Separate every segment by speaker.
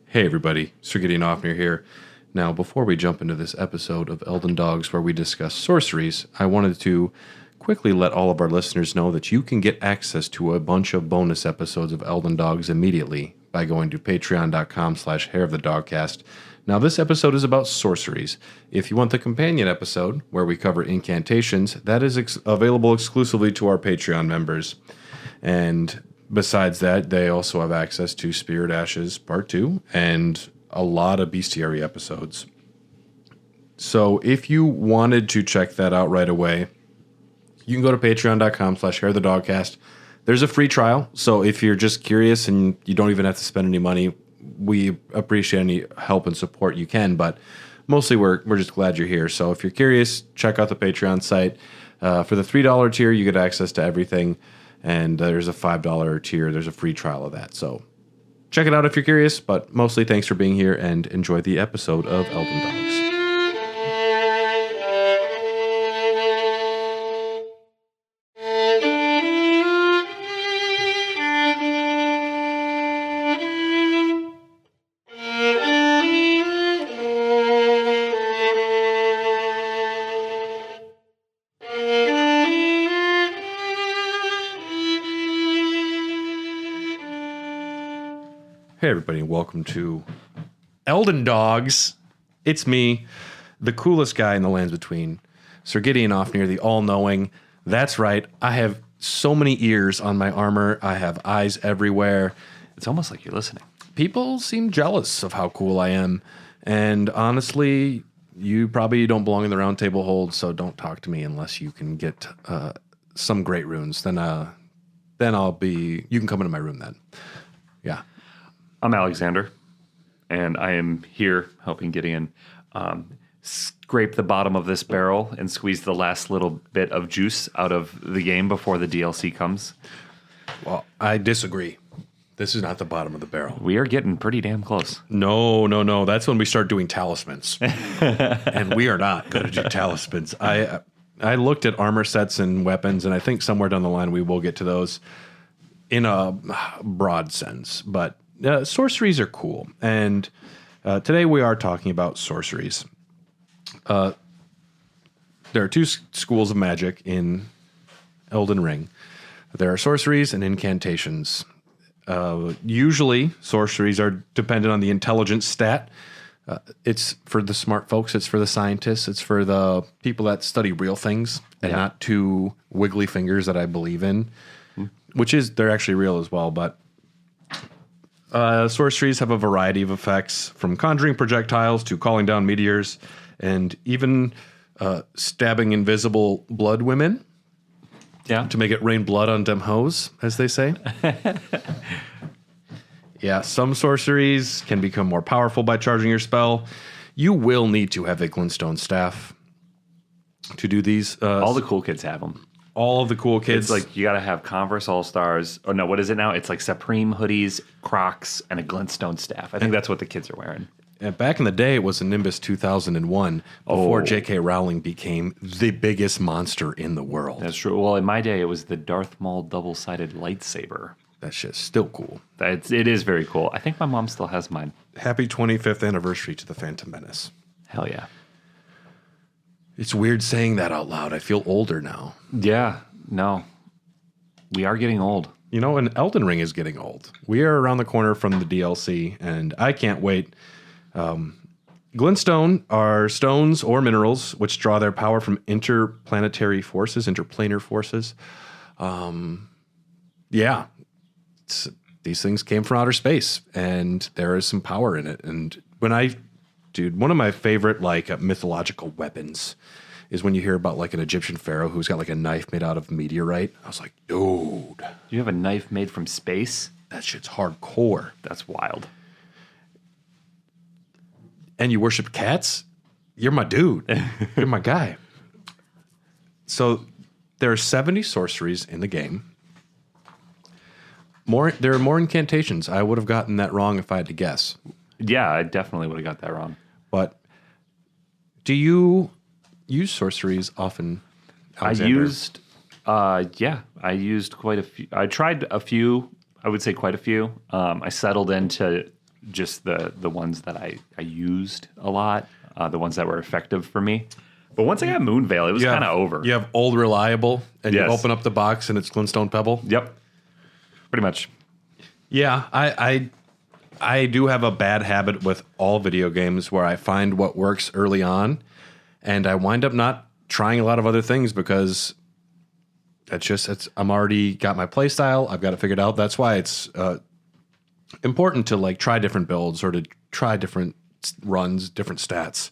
Speaker 1: Hey everybody, Sir Gideon Offner here. Now, before we jump into this episode of Elden Dogs where we discuss sorceries, I wanted to quickly let all of our listeners know that you can get access to a bunch of bonus episodes of Elden Dogs immediately by going to patreon.com/hairofthedogcast. Now, this episode is about sorceries. If you want the companion episode, where we cover incantations, that is available exclusively to our Patreon members. And besides that, they also have access to Spirit Ashes Part 2 and a lot of bestiary episodes. So if you wanted to check that out right away, you can go to patreon.com/hairofthedogcast. There's a free trial, so if you're just curious and you don't even have to spend any money, we appreciate any help and support you can, but mostly we're just glad you're here. So if you're curious, check out the Patreon site. For the $3 tier, you get access to everything. And there's a $5 tier. There's a free trial of that. So check it out if you're curious. But mostly thanks for being here and enjoy the episode of Elden Dogs. Hey everybody, and welcome to Elden Dogs. It's me, the coolest guy in the lands between, Sir Gideon Offner, the all-knowing. That's right, I have so many ears on my armor. I have eyes everywhere.
Speaker 2: It's almost like you're listening.
Speaker 1: People seem jealous of how cool I am. And honestly, you probably don't belong in the round table hold, so don't talk to me unless you can get some great runes. Then I'll be... You can come into my room then. Yeah.
Speaker 2: I'm Alexander, and I am here helping Gideon scrape the bottom of this barrel and squeeze the last little bit of juice out of the game before the DLC comes.
Speaker 1: Well, I disagree. This is not the bottom of the barrel.
Speaker 2: We are getting pretty damn close.
Speaker 1: No. That's when we start doing talismans. And we are not going to do talismans. I looked at armor sets and weapons, and I think somewhere down the line we will get to those in a broad sense. But sorceries are cool. And today we are talking about sorceries. There are two schools of magic in Elden Ring. There are sorceries and incantations. Usually, sorceries are dependent on the intelligence stat. It's for the smart folks. It's for the scientists. It's for the people that study real things and not two wiggly fingers that I believe in, which is they're actually real as well. But sorceries have a variety of effects, from conjuring projectiles to calling down meteors, and even stabbing invisible blood women.
Speaker 2: Yeah.
Speaker 1: To make it rain blood on dem hoes, as they say. Yeah, some sorceries can become more powerful by charging your spell. You will need to have a glintstone staff to do these.
Speaker 2: All the cool kids have them.
Speaker 1: All of the cool kids.
Speaker 2: It's like you got to have Converse All-Stars. Or no, what is it now? It's like Supreme hoodies, Crocs, and a glintstone staff. I think that's what the kids are wearing.
Speaker 1: And back in the day, it was a Nimbus 2001 before J.K. Rowling became the biggest monster in the world.
Speaker 2: That's true. Well, in my day, it was the Darth Maul double-sided lightsaber.
Speaker 1: That shit's still cool.
Speaker 2: It is very cool. I think my mom still has mine.
Speaker 1: Happy 25th anniversary to the Phantom Menace.
Speaker 2: Hell yeah.
Speaker 1: It's weird saying that out loud. I feel older now.
Speaker 2: Yeah, no. We are getting old.
Speaker 1: You know, and Elden Ring is getting old. We are around the corner from the DLC, and I can't wait. Glintstone are stones or minerals which draw their power from interplanar forces. These things came from outer space, and there is some power in it. And one of my favorite mythological weapons is when you hear about like an Egyptian pharaoh who's got like a knife made out of meteorite. I was like, dude.
Speaker 2: You have a knife made from space?
Speaker 1: That shit's hardcore.
Speaker 2: That's wild.
Speaker 1: And you worship cats? You're my dude. You're my guy. So there are 70 sorceries in the game. There are more incantations. I would have gotten that wrong if I had to guess.
Speaker 2: Yeah, I definitely would have got that wrong.
Speaker 1: But do you use sorceries often, Alexander?
Speaker 2: I used quite a few. I tried a few, I would say quite a few. I settled into just the ones that I used a lot, the ones that were effective for me. But once I got Moonveil, it was kind of over.
Speaker 1: You have Old Reliable, and you open up the box, and it's Glintstone Pebble.
Speaker 2: Yep, pretty much.
Speaker 1: Yeah, I do have a bad habit with all video games where I find what works early on, and I wind up not trying a lot of other things because I'm already got my play style. I've got it figured out. That's why it's important to like try different builds or to try different runs, different stats.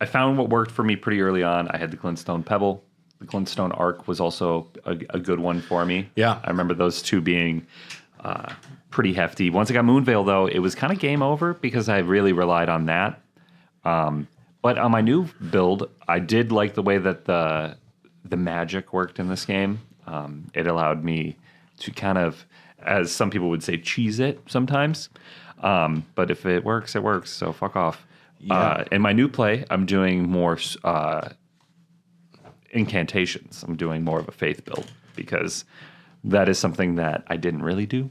Speaker 2: I found what worked for me pretty early on. I had the Glintstone Pebble. The Glintstone Arc was also a good one for me.
Speaker 1: Yeah.
Speaker 2: I remember those two being pretty hefty. Once I got Moonveil, though, it was kind of game over because I really relied on that. But on my new build, I did like the way that the magic worked in this game. It allowed me to kind of, as some people would say, cheese it sometimes. But if it works, it works. So fuck off. Yeah. In my new play, I'm doing more incantations. I'm doing more of a faith build because that is something that I didn't really do.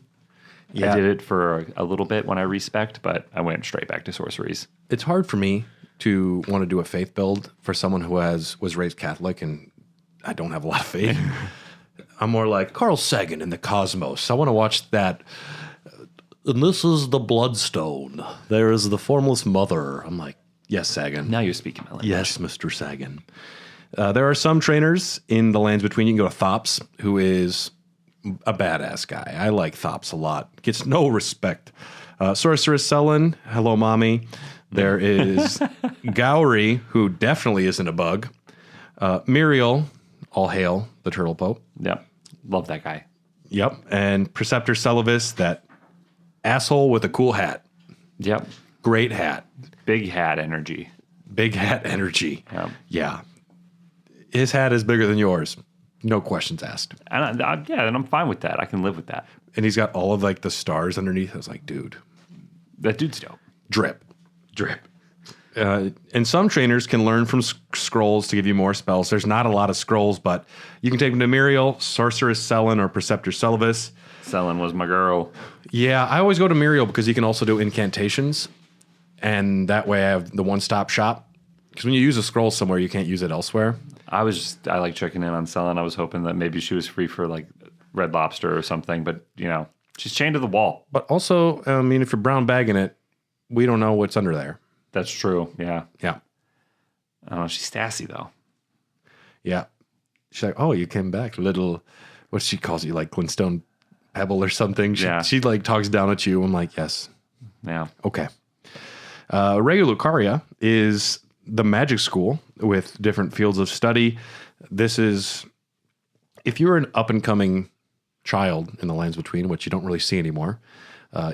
Speaker 2: Yeah. I did it for a little bit when I respect, but I went straight back to sorceries.
Speaker 1: It's hard for me to want to do a faith build for someone who was raised Catholic, and I don't have a lot of faith. I'm more like Carl Sagan in the Cosmos. I want to watch that. And this is the Bloodstone. There is the Formless Mother. I'm like, yes, Sagan.
Speaker 2: Now you're speaking my language.
Speaker 1: Yes, Mr. Sagan. There are some trainers in the lands between. You can go to Thops, who is a badass guy. I like Thops a lot. Gets no respect. Sorceress Selin, hello, mommy. There is Gowry, who definitely isn't a bug. Muriel, all hail the Turtle Pope.
Speaker 2: Yep. Love that guy.
Speaker 1: Yep. And Preceptor Celavis, that asshole with a cool hat.
Speaker 2: Yep.
Speaker 1: Great hat.
Speaker 2: Big hat energy.
Speaker 1: Big hat energy.
Speaker 2: Yep.
Speaker 1: Yeah. His hat is bigger than yours. No questions asked.
Speaker 2: And and I'm fine with that. I can live with that.
Speaker 1: And he's got all of like the stars underneath. I was like, dude.
Speaker 2: That dude's dope.
Speaker 1: Drip. And some trainers can learn from scrolls to give you more spells. There's not a lot of scrolls, but you can take them to Muriel, Sorceress Selin, or Preceptor Celavis.
Speaker 2: Selin was my girl.
Speaker 1: Yeah, I always go to Muriel because you can also do incantations. And that way I have the one-stop shop. Because when you use a scroll somewhere, you can't use it elsewhere.
Speaker 2: I like checking in on Selin. I was hoping that maybe she was free for like Red Lobster or something, but she's chained to the wall.
Speaker 1: But also, I mean, if you're brown bagging it, we don't know what's under there.
Speaker 2: That's true. Yeah.
Speaker 1: Yeah.
Speaker 2: I don't know. She's sassy though.
Speaker 1: Yeah. She's like, oh, you came back, little, what she calls you, like Glintstone Pebble or something. She like talks down at you. I'm like, yes.
Speaker 2: Yeah.
Speaker 1: Okay. Regu Lucaria is the magic school with different fields of study. This is, if you're an up and coming child in the lands between, which you don't really see anymore,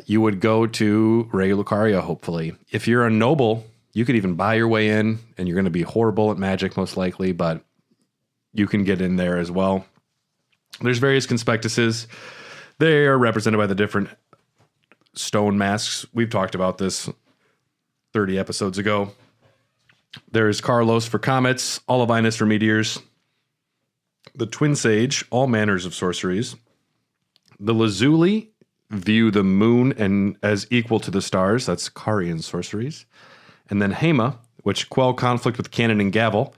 Speaker 1: you would go to Regu Lucaria, hopefully. If you're a noble, you could even buy your way in, and you're going to be horrible at magic, most likely, but you can get in there as well. There's various conspectuses. They are represented by the different stone masks. We've talked about this 30 episodes ago. There's Carlos for comets, Olivinus for meteors, the Twin Sage, all manners of sorceries. The Lazuli view the moon and as equal to the stars. That's Karian sorceries. And then Hema, which quell conflict with cannon and gavel.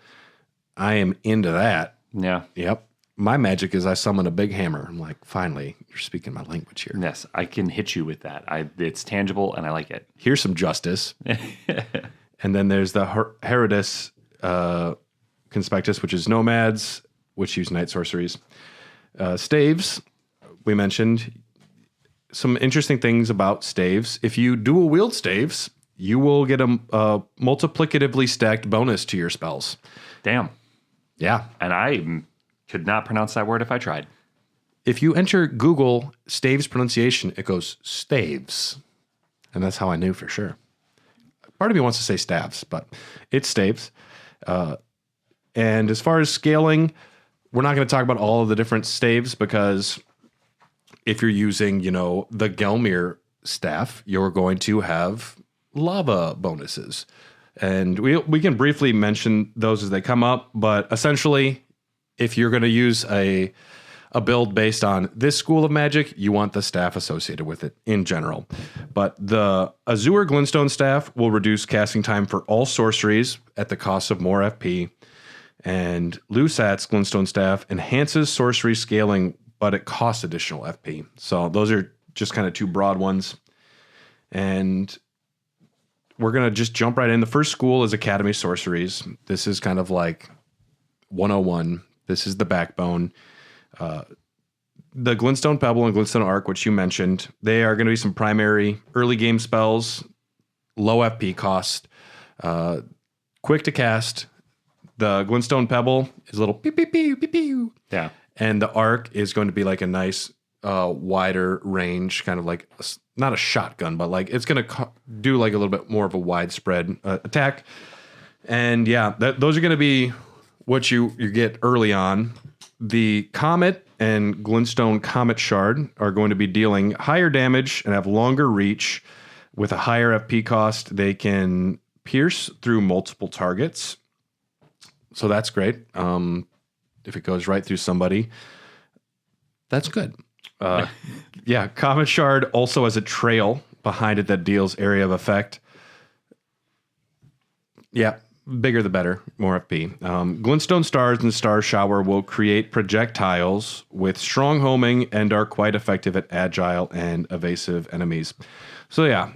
Speaker 1: I am into that.
Speaker 2: Yeah.
Speaker 1: Yep. My magic is I summon a big hammer. I'm like, finally, you're speaking my language here.
Speaker 2: Yes, I can hit you with that. It's tangible and I like it.
Speaker 1: Here's some justice. And then there's the Herodis Conspectus, which is nomads, which use night sorceries. Staves, we mentioned. Some interesting things about staves. If you dual wield staves, you will get a multiplicatively stacked bonus to your spells.
Speaker 2: Damn.
Speaker 1: Yeah.
Speaker 2: And I could not pronounce that word if I tried.
Speaker 1: If you enter Google staves pronunciation, it goes staves. And that's how I knew for sure. Part of me wants to say staves, but it's staves. And as far as scaling, we're not going to talk about all of the different staves because if you're using, the Gelmir staff, you're going to have lava bonuses. And we can briefly mention those as they come up, but essentially, if you're going to use a a build based on this school of magic, you want the staff associated with it in general. But the Azure Glintstone staff will reduce casting time for all sorceries at the cost of more FP. And Lusat's Glintstone staff enhances sorcery scaling, but it costs additional FP. So those are just kind of two broad ones. And we're going to just jump right in. The first school is Academy Sorceries. This is kind of like 101. This is the backbone. The Glintstone Pebble and Glintstone Arc, which you mentioned, they are going to be some primary early game spells, low FP cost, quick to cast. The Glintstone Pebble is a little pew, pew, pew, pew, pew.
Speaker 2: Yeah.
Speaker 1: And the Arc is going to be like a nice wider range, kind of like not a shotgun, but like it's going to do like a little bit more of a widespread attack. And yeah, those are going to be what you get early on. The Comet and Glintstone Comet Shard are going to be dealing higher damage and have longer reach with a higher FP cost. They can pierce through multiple targets. So that's great. If it goes right through somebody, that's good. Yeah, Comet Shard also has a trail behind it that deals area of effect. Yeah, bigger the better, more FP. Glintstone Stars and Star Shower will create projectiles with strong homing and are quite effective at agile and evasive enemies. So yeah,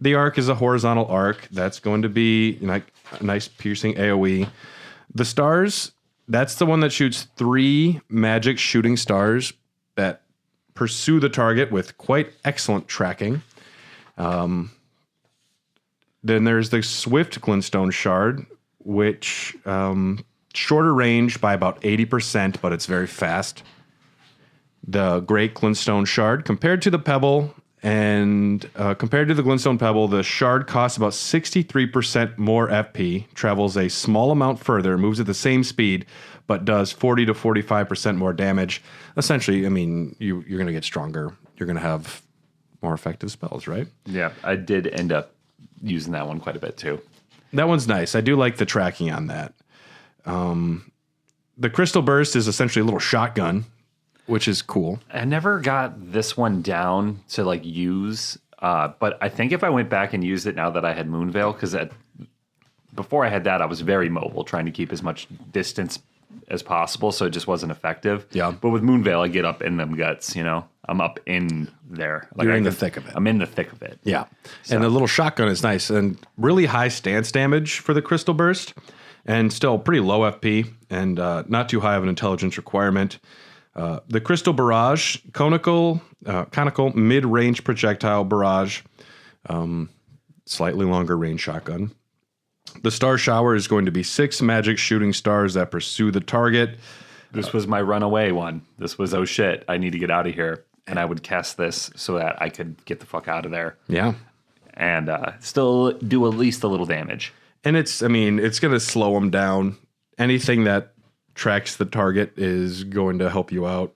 Speaker 1: the arc is a horizontal arc. That's going to be like a nice piercing AoE. The stars, that's the one that shoots 3 magic shooting stars that pursue the target with quite excellent tracking. Then there's the Swift Glintstone Shard, which shorter range by about 80%, but it's very fast. The Great Glintstone Shard, compared to the Pebble and compared to the Glintstone Pebble, the Shard costs about 63% more FP, travels a small amount further, moves at the same speed, but does 40 to 45% more damage. Essentially, I mean, you're going to get stronger. You're going to have more effective spells, right?
Speaker 2: Yeah, I did end up using that one quite a bit too.
Speaker 1: That one's nice. I do like the tracking on that. The Crystal Burst is essentially a little shotgun, which is cool.
Speaker 2: I never got this one down to like use, but I think if I went back and used it now that I had Moonveil, because before I had that, I was very mobile, trying to keep as much distance as possible, so it just wasn't effective.
Speaker 1: Yeah.
Speaker 2: But with Moonveil, I get up in them guts, you know? I'm up in there. Like
Speaker 1: You're in the thick of it.
Speaker 2: I'm in the thick of it.
Speaker 1: Yeah. So. And the little shotgun is nice and really high stance damage for the Crystal Burst and still pretty low FP and not too high of an intelligence requirement. The Crystal Barrage, conical mid-range projectile barrage, slightly longer range shotgun. The Star Shower is going to be 6 magic shooting stars that pursue the target.
Speaker 2: This was my runaway one. This was, oh shit, I need to get out of here. And I would cast this so that I could get the fuck out of there.
Speaker 1: Yeah.
Speaker 2: And still do at least a little damage.
Speaker 1: And it's going to slow them down. Anything that tracks the target is going to help you out.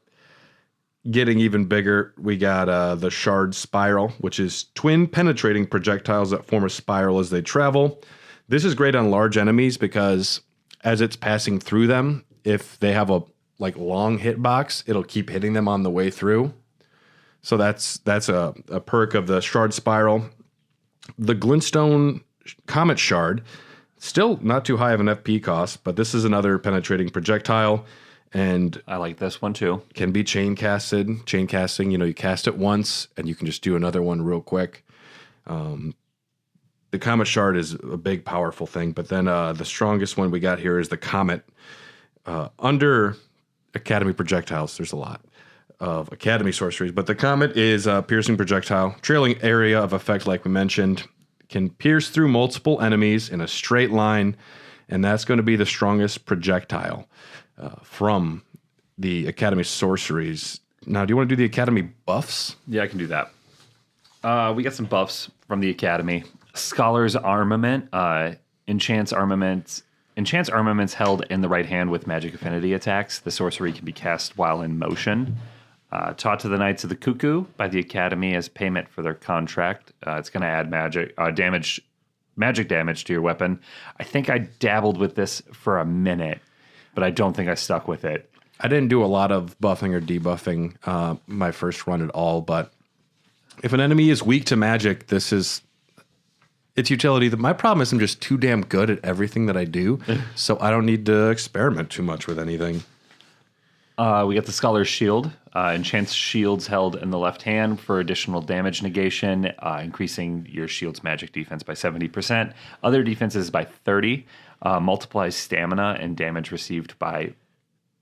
Speaker 1: Getting even bigger, we got the Shard Spiral, which is twin penetrating projectiles that form a spiral as they travel. This is great on large enemies because as it's passing through them, if they have a like long hitbox, it'll keep hitting them on the way through. So that's a perk of the Shard Spiral. The Glintstone Comet Shard, still not too high of an FP cost, but this is another penetrating projectile. And
Speaker 2: I like this one too.
Speaker 1: Can be chain casted. Chain casting, you cast it once and you can just do another one real quick. The Comet Shard is a big, powerful thing. But then the strongest one we got here is the Comet. Under Academy projectiles, there's a lot of Academy sorceries. But the Comet is a piercing projectile. Trailing area of effect, like we mentioned. Can pierce through multiple enemies in a straight line. And that's going to be the strongest projectile from the Academy sorceries. Now, do you want to do the Academy buffs?
Speaker 2: Yeah, I can do that. We got some buffs from the Academy. Scholar's Armament, enchants armaments held in the right hand with magic affinity attacks. The sorcery can be cast while in motion. Taught to the Knights of the Cuckoo by the Academy as payment for their contract. It's going to add magic damage to your weapon. I think I dabbled with this for a minute, but I don't think I stuck with it.
Speaker 1: I didn't do a lot of buffing or debuffing my first run at all, but if an enemy is weak to magic, this is its utility. My problem is I'm just too damn good at everything that I do, so I don't need to experiment too much with anything.
Speaker 2: We got the Scholar's Shield. Enchants shields held in the left hand for additional damage negation, increasing your shield's magic defense by 70%. Other defenses by 30. Multiplies stamina and damage received by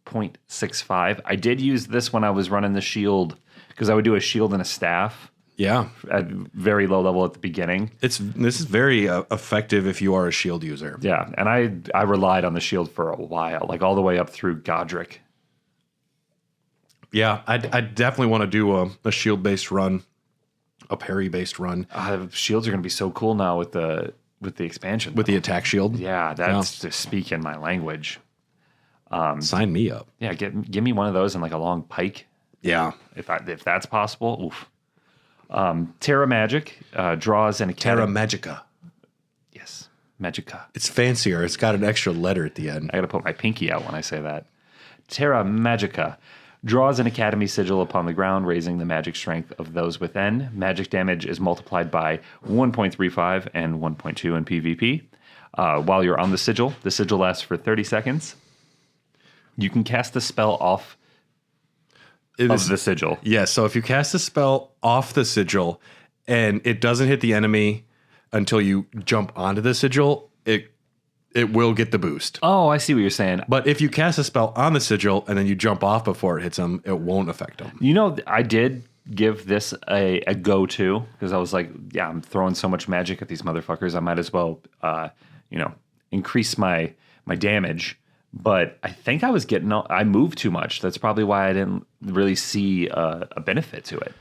Speaker 2: 0.65. I did use this when I was running the shield because I would do a shield and a staff.
Speaker 1: Yeah.
Speaker 2: At very low level at the beginning.
Speaker 1: This is very effective if you are a shield user.
Speaker 2: Yeah, and I relied on the shield for a while, like all the way up through Godric.
Speaker 1: Yeah, I definitely want to do a shield-based run, a parry-based run.
Speaker 2: Shields are going to be so cool now with the expansion.
Speaker 1: With the attack shield?
Speaker 2: Yeah, that's just speaking my language.
Speaker 1: Sign me up.
Speaker 2: Yeah, give me one of those and like a long pike.
Speaker 1: Yeah.
Speaker 2: If that's possible. Oof. Terra Magic draws an
Speaker 1: Terra
Speaker 2: academy.
Speaker 1: Magica.
Speaker 2: Yes, Magica.
Speaker 1: It's fancier. It's got an extra letter at the end.
Speaker 2: I got to put my pinky out when I say that. Terra Magica draws an academy sigil upon the ground, raising the magic strength of those within. Magic damage is multiplied by 1.35 and 1.2 in PvP. While you're on the sigil lasts for 30 seconds. You can cast the spell off of the sigil.
Speaker 1: Yeah, so if you cast a spell off the sigil and it doesn't hit the enemy until you jump onto the sigil, it will get the boost.
Speaker 2: Oh, I see what you're saying.
Speaker 1: But if you cast a spell on the sigil and then you jump off before it hits them, it won't affect them.
Speaker 2: You know, I did give this a go-to because I was like, yeah, I'm throwing so much magic at these motherfuckers. I might as well, increase my damage. But I think I moved too much. That's probably why I didn't really see a benefit to it.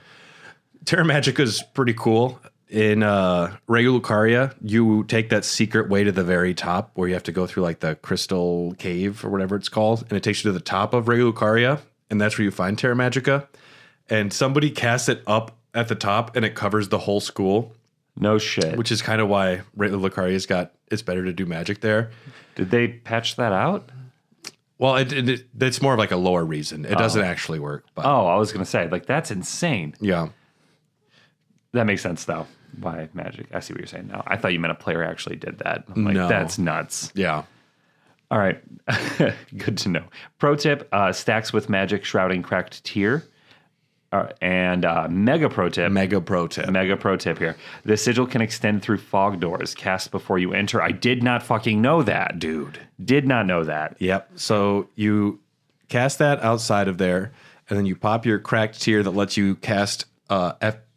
Speaker 1: Terra Magica is pretty cool. In Regu Lucaria, you take that secret way to the very top where you have to go through like the crystal cave or whatever it's called, and it takes you to the top of Regu Lucaria, and that's where you find Terra Magica. And somebody casts it up at the top, and it covers the whole school.
Speaker 2: No shit.
Speaker 1: Which is kind of why Regu Lucaria's it's better to do magic there.
Speaker 2: Did they patch that out?
Speaker 1: Well, it's more of like a lore reason. It doesn't actually work. But
Speaker 2: I was going to say, like, that's insane.
Speaker 1: Yeah.
Speaker 2: That makes sense, though. Why magic? I see what you're saying now. I thought you meant a player actually did that. I'm like,
Speaker 1: no.
Speaker 2: That's nuts.
Speaker 1: Yeah.
Speaker 2: All right. Good to know. Pro tip, stacks with magic shrouding cracked tier. And mega pro tip.
Speaker 1: Mega pro tip
Speaker 2: here. The sigil can extend through fog doors cast before you enter. I did not fucking know that.
Speaker 1: Dude.
Speaker 2: Did not know that.
Speaker 1: Yep. So you cast that outside of there, and then you pop your cracked tier that lets you cast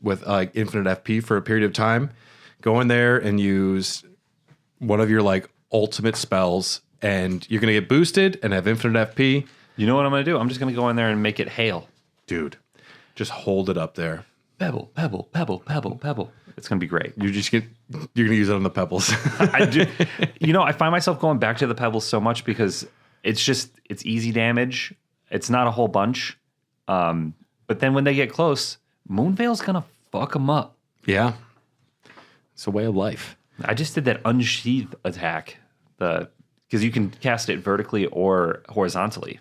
Speaker 1: with infinite FP for a period of time. Go in there and use one of your like ultimate spells, and you're going to get boosted and have infinite FP.
Speaker 2: You know what I'm going to do? I'm just going to go in there and make it hail.
Speaker 1: Dude, just hold it up there.
Speaker 2: Pebble, pebble, pebble, pebble, pebble. It's going to be great.
Speaker 1: You're going to use it on the pebbles.
Speaker 2: I do. I find myself going back to the pebbles so much because it's easy damage. It's not a whole bunch. But then when they get close, Moonveil's going to fuck them up.
Speaker 1: Yeah. It's a way of life.
Speaker 2: I just did that unsheath attack. Because you can cast it vertically or horizontally,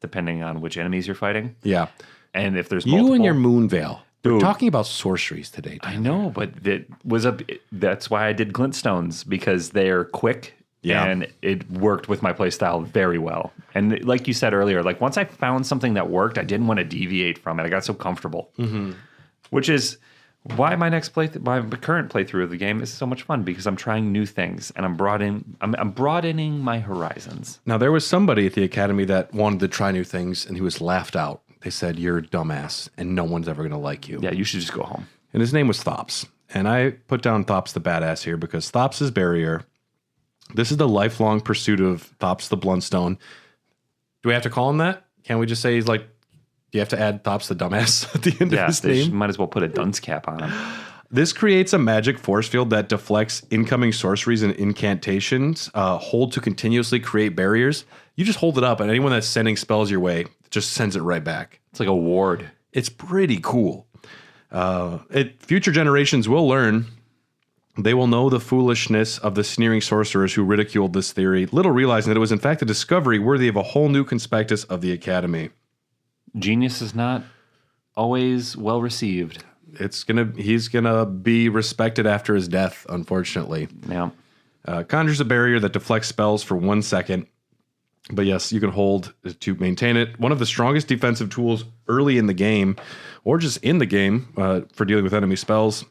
Speaker 2: depending on which enemies you're fighting.
Speaker 1: Yeah.
Speaker 2: And if there's multiple...
Speaker 1: You and your Moonveil.
Speaker 2: Dude.
Speaker 1: We're talking about sorceries today.
Speaker 2: I know, but that's why I did glintstones, because they're quick. Yeah. And it worked with my playstyle very well. And like you said earlier, like once I found something that worked, I didn't want to deviate from it. I got so comfortable. Mm-hmm. Which is why my current playthrough of the game is so much fun, because I'm trying new things and I'm broadening my horizons.
Speaker 1: Now, there was somebody at the Academy that wanted to try new things, and he was laughed out. They said, "You're a dumbass, and no one's ever going to like you."
Speaker 2: Yeah, you should just go home.
Speaker 1: And his name was Thops. And I put down Thops the Badass here because Thops' barrier. This is the lifelong pursuit of Thops the Blundstone. Do we have to call him that? Can't we just say he's like, do you have to add Thops the Dumbass at the end of his name?
Speaker 2: Might as well put a dunce cap on him.
Speaker 1: This creates a magic force field that deflects incoming sorceries and incantations, hold to continuously create barriers. You just hold it up, and anyone that's sending spells your way just sends it right back.
Speaker 2: It's like a ward.
Speaker 1: It's pretty cool. Future generations will learn They will know the foolishness of the sneering sorcerers who ridiculed this theory, little realizing that it was in fact a discovery worthy of a whole new conspectus of the Academy.
Speaker 2: Genius is not always well received.
Speaker 1: He's gonna be respected after his death, unfortunately.
Speaker 2: Yeah.
Speaker 1: Conjures a barrier that deflects spells for 1 second. But yes, you can hold to maintain it. One of the strongest defensive tools early in the game, or just in the game, for dealing with enemy spells.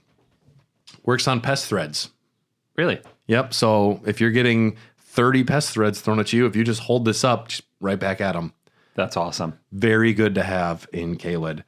Speaker 1: Works on pest threads.
Speaker 2: Really?
Speaker 1: Yep. So if you're getting 30 pest threads thrown at you, if you just hold this up, just right back at them.
Speaker 2: That's awesome.
Speaker 1: Very good to have in Caelid.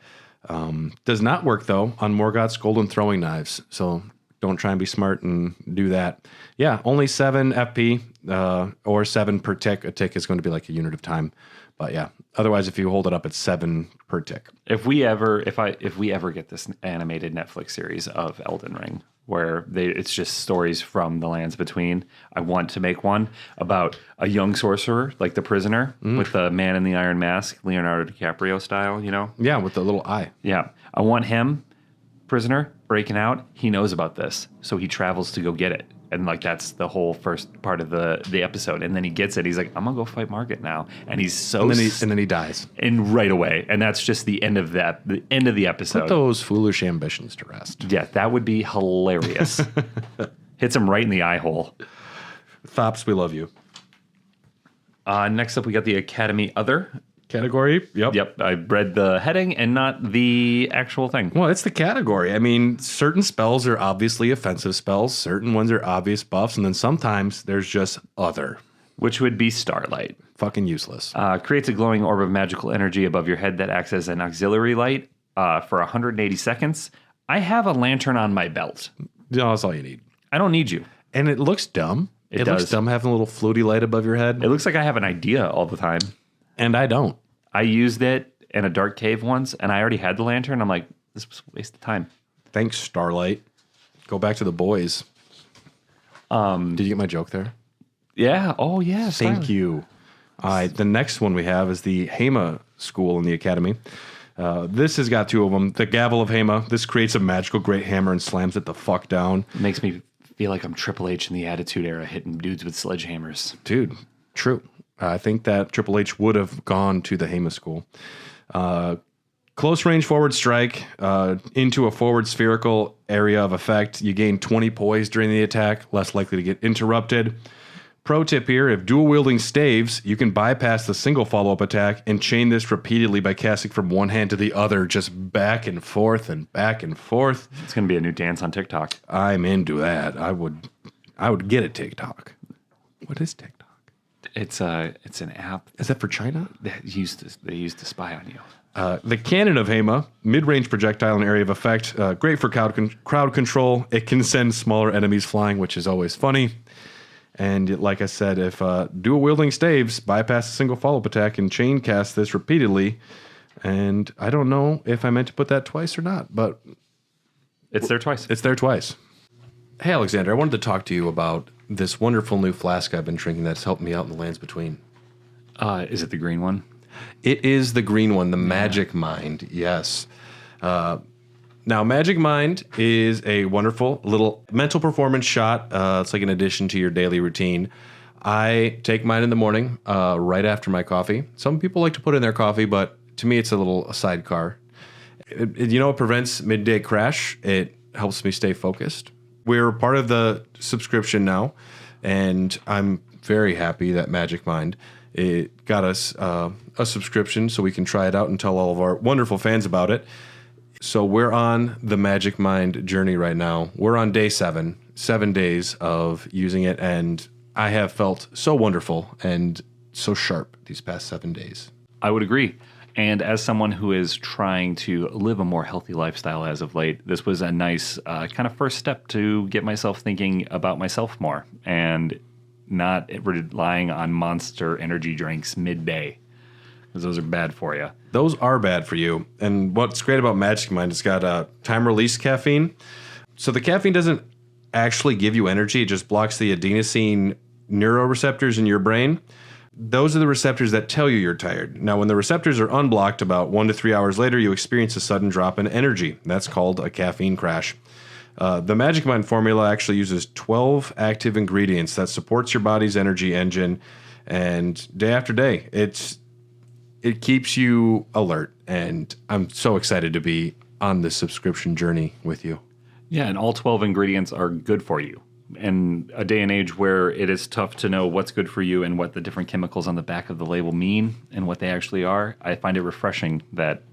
Speaker 1: Does not work, though, on Morgoth's golden throwing knives. So don't try and be smart and do that. Yeah, only 7 FP or 7 per tick. A tick is going to be like a unit of time. But yeah, otherwise, if you hold it up, it's 7 per tick.
Speaker 2: If we ever get this animated Netflix series of Elden Ring, where it's just stories from the lands between, I want to make one about a young sorcerer, like the prisoner, with the man in the iron mask, Leonardo DiCaprio style, you know?
Speaker 1: Yeah, with the little eye.
Speaker 2: Yeah. I want him, prisoner, breaking out. He knows about this, so he travels to go get it. And like that's the whole first part of the episode. And then he gets it. He's like, I'm gonna go fight Margit now. And he's so
Speaker 1: and then he dies.
Speaker 2: And right away. And that's just the end of that. The end of the episode.
Speaker 1: Put those foolish ambitions to rest.
Speaker 2: Yeah, that would be hilarious. Hits him right in the eye hole.
Speaker 1: Thops, we love you.
Speaker 2: Next up, we got the Academy Other
Speaker 1: Category?
Speaker 2: Yep. I read the heading and not the actual thing.
Speaker 1: Well, it's the category. I mean, certain spells are obviously offensive spells. Certain ones are obvious buffs. And then sometimes there's just other.
Speaker 2: Which would be Starlight.
Speaker 1: Fucking useless.
Speaker 2: Creates a glowing orb of magical energy above your head that acts as an auxiliary light for 180 seconds. I have a lantern on my belt.
Speaker 1: No, that's all you need.
Speaker 2: I don't need you.
Speaker 1: And it looks dumb. It looks dumb having a little floaty light above your head.
Speaker 2: It looks like I have an idea all the time.
Speaker 1: And I don't.
Speaker 2: I used it in a dark cave once, and I already had the lantern. I'm like, this was a waste of time.
Speaker 1: Thanks, Starlight. Go back to the boys. Did you get my joke there?
Speaker 2: Yeah. Oh, yeah.
Speaker 1: Thank you. All right. The next one we have is the Hema School in the Academy. This has got 2 of them. The Gavel of Hema. This creates a magical great hammer and slams it the fuck down.
Speaker 2: It makes me feel like I'm Triple H in the Attitude Era hitting dudes with sledgehammers.
Speaker 1: Dude, true. I think that Triple H would have gone to the Hema School. Close range forward strike into a forward spherical area of effect. You gain 20 poise during the attack, less likely to get interrupted. Pro tip here, if dual wielding staves, you can bypass the single follow-up attack and chain this repeatedly by casting from one hand to the other, just back and forth and back and forth.
Speaker 2: It's going to be a new dance on TikTok.
Speaker 1: I'm into that. I would get a TikTok. What is TikTok?
Speaker 2: It's an app.
Speaker 1: Is that for China?
Speaker 2: They used to spy on you.
Speaker 1: The Cannon of Hema, mid-range projectile in area of effect, great for crowd control. It can send smaller enemies flying, which is always funny. And like I said, if dual wielding staves, bypass a single follow-up attack and chain cast this repeatedly. And I don't know if I meant to put that twice or not, but
Speaker 2: it's there twice.
Speaker 1: It's there twice. Hey, Alexander, I wanted to talk to you about this wonderful new flask I've been drinking that's helped me out in the lands between.
Speaker 2: Is it the green one?
Speaker 1: It is the green one, the Magic Mind, yes. Now, Magic Mind is a wonderful little mental performance shot. It's like an addition to your daily routine. I take mine in the morning, right after my coffee. Some people like to put in their coffee, but to me, it's a little sidecar. It prevents midday crash. It helps me stay focused. We're part of the subscription now, and I'm very happy that Magic Mind, it got us a subscription so we can try it out and tell all of our wonderful fans about it. So we're on the Magic Mind journey right now. We're on day 7 days of using it, and I have felt so wonderful and so sharp these past 7 days.
Speaker 2: I would agree. And as someone who is trying to live a more healthy lifestyle as of late, this was a nice kind of first step to get myself thinking about myself more and not relying on Monster energy drinks midday, because those are bad for you.
Speaker 1: Those are bad for you. And what's great about Magic Mind, it's got time-release caffeine. So the caffeine doesn't actually give you energy. It just blocks the adenosine neuroreceptors in your brain. Those are the receptors that tell you you're tired. Now, when the receptors are unblocked, about 1 to 3 hours later, you experience a sudden drop in energy. That's called a caffeine crash. The Magic Mind formula actually uses 12 active ingredients that supports your body's energy engine, and day after day, it keeps you alert. And I'm so excited to be on this subscription journey with you.
Speaker 2: Yeah, and all 12 ingredients are good for you. In a day and age where it is tough to know what's good for you and what the different chemicals on the back of the label mean and what they actually are, I find it refreshing that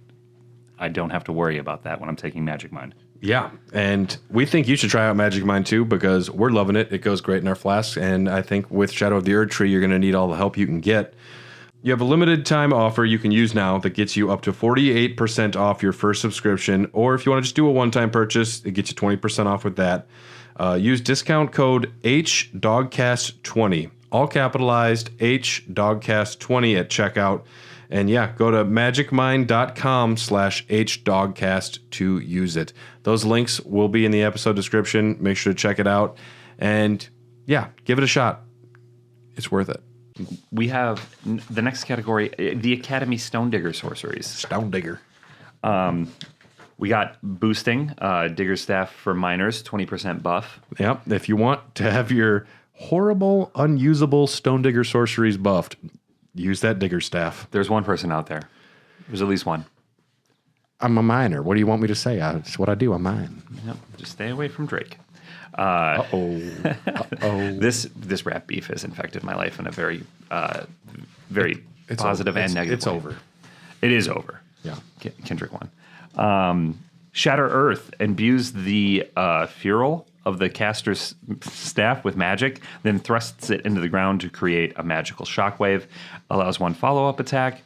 Speaker 2: I don't have to worry about that when I'm taking Magic Mind.
Speaker 1: Yeah, and we think you should try out Magic Mind too because we're loving it. It goes great in our flasks, and I think with Shadow of the Erd Tree, you're going to need all the help you can get. You have a limited time offer you can use now that gets you up to 48% off your first subscription, or if you want to just do a one-time purchase, it gets you 20% off with that. Use discount code HDogcast20, all capitalized HDogcast20 at checkout. And yeah, go to magicmind.com/HDogcast to use it. Those links will be in the episode description. Make sure to check it out. And yeah, give it a shot. It's worth it.
Speaker 2: We have the next category, the Academy Stone Digger Sorceries.
Speaker 1: Stone Digger.
Speaker 2: We got boosting, Digger Staff for miners, 20% buff.
Speaker 1: Yep. If you want to have your horrible, unusable Stone Digger Sorceries buffed, use that Digger Staff.
Speaker 2: There's one person out there. There's at least one.
Speaker 1: I'm a miner. What do you want me to say? It's what I do. I mine.
Speaker 2: Yep. Just stay away from Drake. This rap beef has infected my life in a very positive and negative
Speaker 1: It's
Speaker 2: way.
Speaker 1: over.
Speaker 2: It is over.
Speaker 1: Yeah.
Speaker 2: Kendrick won. Shatter Earth imbues the Feral of the caster's staff with magic, then thrusts it into the ground to create a magical shockwave, allows one follow-up attack,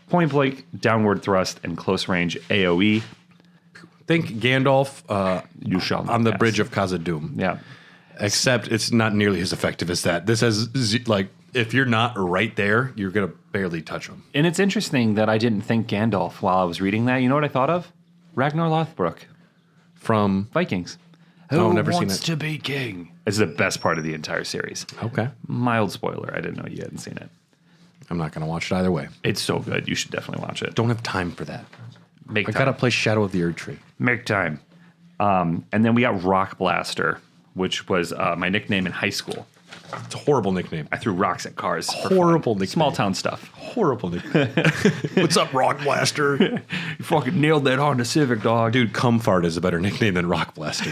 Speaker 2: point blank, downward thrust, and close range AoE.
Speaker 1: Think Gandalf
Speaker 2: You shall not
Speaker 1: on the
Speaker 2: pass.
Speaker 1: bridge of Khazad-dûm.
Speaker 2: Yeah.
Speaker 1: Except it's not nearly as effective as that. This has, if you're not right there, you're going to barely touch them.
Speaker 2: And it's interesting that I didn't think Gandalf while I was reading that. You know what I thought of? Ragnar Lothbrok.
Speaker 1: From
Speaker 2: Vikings.
Speaker 1: Oh,
Speaker 2: Who
Speaker 1: never seen
Speaker 2: wants
Speaker 1: it.
Speaker 2: to be king? It's the best part of the entire series.
Speaker 1: Okay.
Speaker 2: Mild spoiler. I didn't know you hadn't seen it.
Speaker 1: I'm not going to watch it either way.
Speaker 2: It's so good. You should definitely watch it.
Speaker 1: Don't have time for that.
Speaker 2: Make
Speaker 1: I
Speaker 2: time.
Speaker 1: got to play Shadow of the Erd Tree.
Speaker 2: Make time. And then we got Rock Blaster, which was my nickname in high school.
Speaker 1: It's a horrible nickname.
Speaker 2: I threw rocks at cars. For
Speaker 1: Horrible
Speaker 2: fun.
Speaker 1: nickname.
Speaker 2: Small town stuff.
Speaker 1: Horrible nickname. What's up, Rock Blaster?
Speaker 2: You fucking nailed that Honda Civic, dog.
Speaker 1: Dude, Cumfart is a better nickname than Rock Blaster.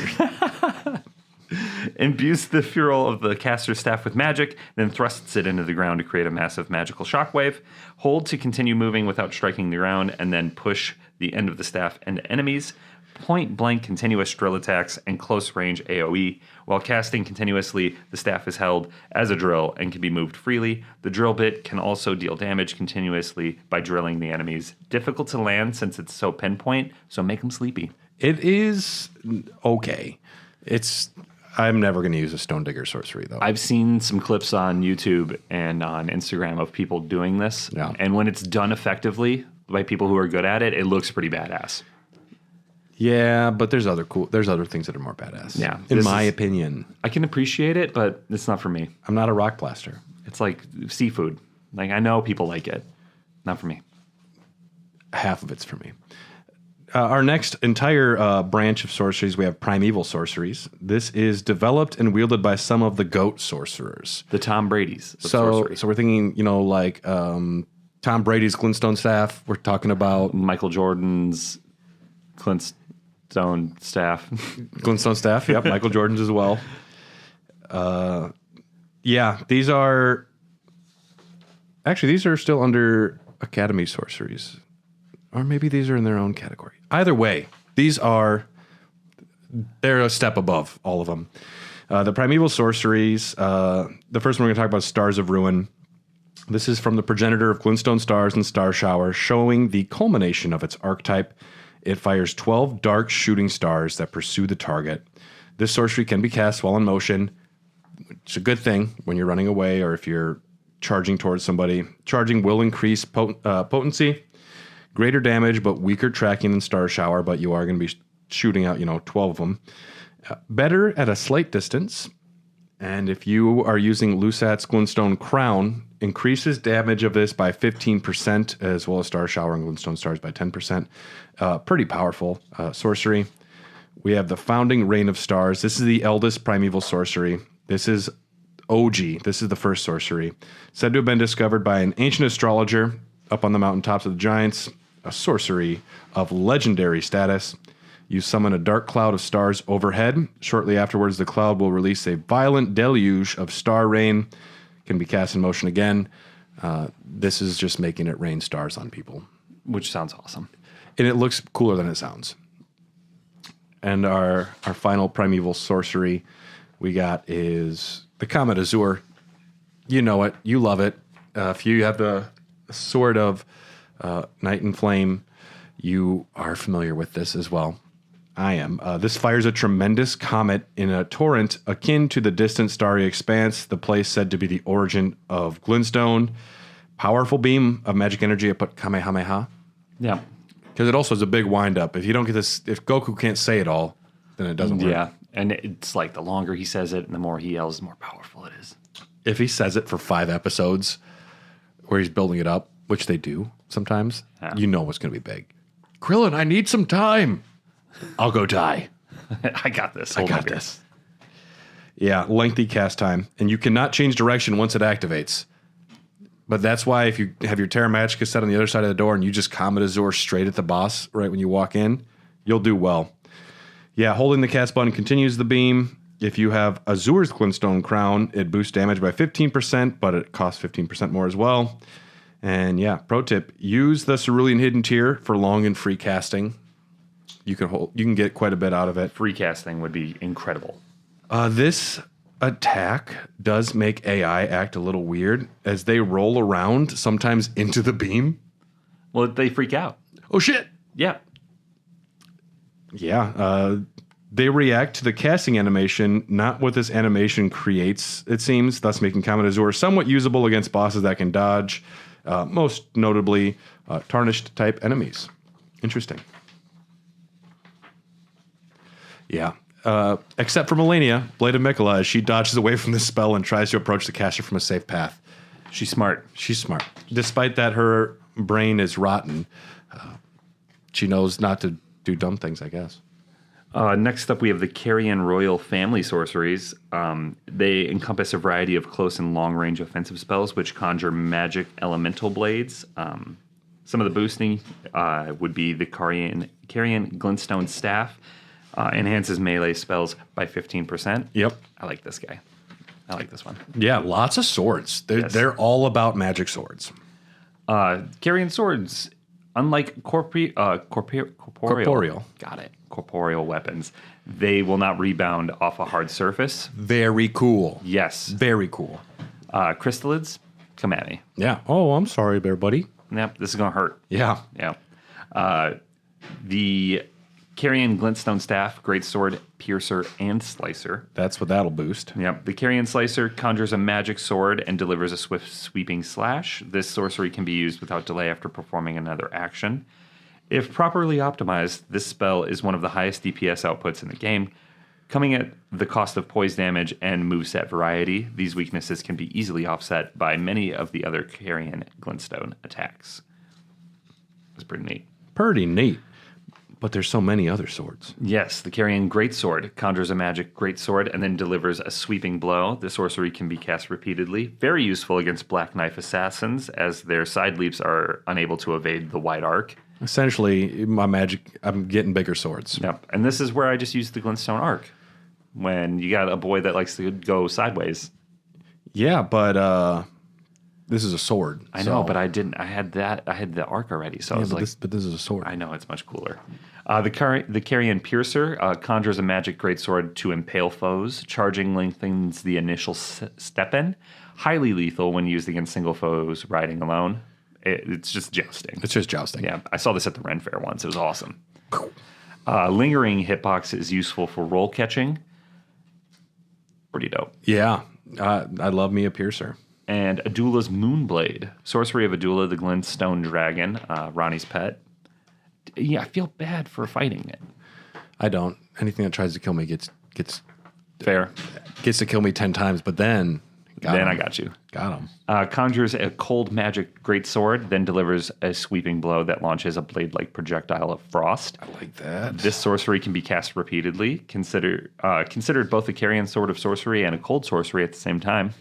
Speaker 2: Imbues the Feral of the caster's staff with magic, then thrusts it into the ground to create a massive magical shockwave. Hold to continue moving without striking the ground, and then push the end of the staff into enemies. Point blank continuous drill attacks and close range AoE. While casting continuously, the staff is held as a drill and can be moved freely. The drill bit can also deal damage continuously by drilling the enemies. Difficult to land since it's so pinpoint, so make them sleepy.
Speaker 1: It is okay. I'm never going to use a Stone Digger Sorcery, though.
Speaker 2: I've seen some clips on YouTube and on Instagram of people doing this.
Speaker 1: Yeah.
Speaker 2: And when it's done effectively by people who are good at it, it looks pretty badass.
Speaker 1: Yeah, but there's other things that are more badass.
Speaker 2: Yeah.
Speaker 1: In my opinion.
Speaker 2: I can appreciate it, but it's not for me.
Speaker 1: I'm not a Rock Blaster.
Speaker 2: It's like seafood. Like, I know people like it. Not for me.
Speaker 1: Half of it's for me. Our next entire branch of sorceries, we have Primeval Sorceries. This is developed and wielded by some of the GOAT sorcerers.
Speaker 2: The Tom Brady's of
Speaker 1: So
Speaker 2: sorcery.
Speaker 1: we're thinking, like Tom Brady's glintstone staff. We're talking about
Speaker 2: Michael Jordan's glintstone staff.
Speaker 1: glintstone staff. Yep, Michael Jordan's as well. Yeah, these are still under Academy sorceries. Or maybe these are in their own category. Either way, they're a step above all of them. The Primeval Sorceries, the first one we're going to talk about is Stars of Ruin. This is from the progenitor of Glintstone Stars and Star Shower, showing the culmination of its archetype. It fires 12 dark shooting stars that pursue the target. This sorcery can be cast while in motion. It's a good thing when you're running away or if you're charging towards somebody. Charging will increase potency. Greater damage, but weaker tracking than Star Shower, but you are going to be shooting out, 12 of them. Better at a slight distance. And if you are using Lusat's Glintstone Crown, increases damage of this by 15%, as well as Star Shower and Glintstone Stars by 10%. Pretty powerful sorcery. We have the Founding Reign of Stars. This is the eldest primeval sorcery. This is OG. This is the first sorcery. Said to have been discovered by an ancient astrologer up on the mountaintops of the giants. A sorcery of legendary status. You summon a dark cloud of stars overhead. Shortly afterwards, the cloud will release a violent deluge of star rain. Can be cast in motion again. This is just making it rain stars on people.
Speaker 2: Which sounds awesome.
Speaker 1: And it looks cooler than it sounds. And our final primeval sorcery we got is the Comet Azure. You know it. You love it. If you have the sword of Night and Flame, you are familiar with this as well. I am. This fires a tremendous comet in a torrent akin to the distant starry expanse, the place said to be the origin of glintstone. Powerful beam of magic energy. I put Kamehameha.
Speaker 2: Yeah.
Speaker 1: Because it also is a big wind-up. If you don't get this, if Goku can't say it all, then it doesn't work.
Speaker 2: Yeah, and it's like the longer he says it and the more he yells, the more powerful it is.
Speaker 1: If he says it for 5 episodes where he's building it up, which they do sometimes, you know what's going to be big. Krillin, I need some time. I'll go die.
Speaker 2: I got this.
Speaker 1: I got this. Yeah, lengthy cast time. And you cannot change direction once it activates. But that's why if you have your Terra Magica set on the other side of the door and you just Comet Azure straight at the boss right when you walk in, you'll do well. Yeah, holding the cast button continues the beam. If you have Azure's Glintstone Crown, it boosts damage by 15%, but it costs 15% more as well. And yeah, pro tip, use the Cerulean Hidden Tier for long and free casting. You can get quite a bit out of it.
Speaker 2: Free casting would be incredible.
Speaker 1: This attack does make AI act a little weird as they roll around sometimes into the beam.
Speaker 2: Well, they freak out.
Speaker 1: Oh, shit.
Speaker 2: Yeah.
Speaker 1: Yeah. They react to the casting animation, not what this animation creates, it seems, thus making Comet Azure somewhat usable against bosses that can dodge, most notably Tarnished type enemies. Interesting. Yeah. Except for Melania, Blade of Mikola, as she dodges away from this spell and tries to approach the caster from a safe path.
Speaker 2: She's smart.
Speaker 1: She's smart. Despite that her brain is rotten, she knows not to do dumb things, I guess.
Speaker 2: Next up, we have the Carrion Royal Family Sorceries. They encompass a variety of close and long-range offensive spells, which conjure magic elemental blades. Some of the boosting would be the Carrion Glintstone Staff. Enhances melee spells by 15%.
Speaker 1: Yep.
Speaker 2: I like this guy. I like this one.
Speaker 1: Yeah, lots of swords. They're all about magic swords.
Speaker 2: Carrion swords, unlike corporeal. Got it. Corporeal weapons. They will not rebound off a hard surface.
Speaker 1: Very cool.
Speaker 2: Yes.
Speaker 1: Very cool.
Speaker 2: Crystallids, come at me.
Speaker 1: Yeah. Oh, I'm sorry, bear buddy.
Speaker 2: Yep, this is going to hurt.
Speaker 1: Yeah.
Speaker 2: Yeah. The Carrion Glintstone Staff, Greatsword, Piercer, and Slicer.
Speaker 1: That's what that'll boost.
Speaker 2: Yep. The Carrion Slicer conjures a magic sword and delivers a swift sweeping slash. This sorcery can be used without delay after performing another action. If properly optimized, this spell is one of the highest DPS outputs in the game. Coming at the cost of poise damage and moveset variety, these weaknesses can be easily offset by many of the other Carrion Glintstone attacks. That's pretty neat.
Speaker 1: Pretty neat. But there's so many other swords.
Speaker 2: Yes, the Carrion Greatsword conjures a magic greatsword and then delivers a sweeping blow. The sorcery can be cast repeatedly. Very useful against Black Knife assassins, as their side leaps are unable to evade the wide arc.
Speaker 1: Essentially, my magic, I'm getting bigger swords.
Speaker 2: Yep, and this is where I just use the Glintstone arc. When you got a boy that likes to go sideways.
Speaker 1: Yeah, but this is a sword.
Speaker 2: I know, but I didn't. I had the arc already, so I was like,
Speaker 1: but this is a sword.
Speaker 2: I know, it's much cooler. The Carrion Piercer conjures a magic greatsword to impale foes. Charging lengthens the initial step in. Highly lethal when used against single foes riding alone. It's just jousting.
Speaker 1: It's just jousting.
Speaker 2: Yeah, I saw this at the Ren Fair once. It was awesome. Lingering hitbox is useful for roll catching. Pretty dope.
Speaker 1: Yeah, I love me a piercer.
Speaker 2: And Adula's Moonblade. Sorcery of Adula, the Glintstone Dragon, Ronnie's pet. Yeah, I feel bad for fighting it.
Speaker 1: I don't. Anything that tries to kill me gets
Speaker 2: fair.
Speaker 1: Gets to kill me 10 times, but then
Speaker 2: Then I got you.
Speaker 1: Got him.
Speaker 2: Conjures a cold magic great sword, then delivers a sweeping blow that launches a blade-like projectile of frost.
Speaker 1: I like that.
Speaker 2: This sorcery can be cast repeatedly, considered both a carrion sword of sorcery and a cold sorcery at the same time.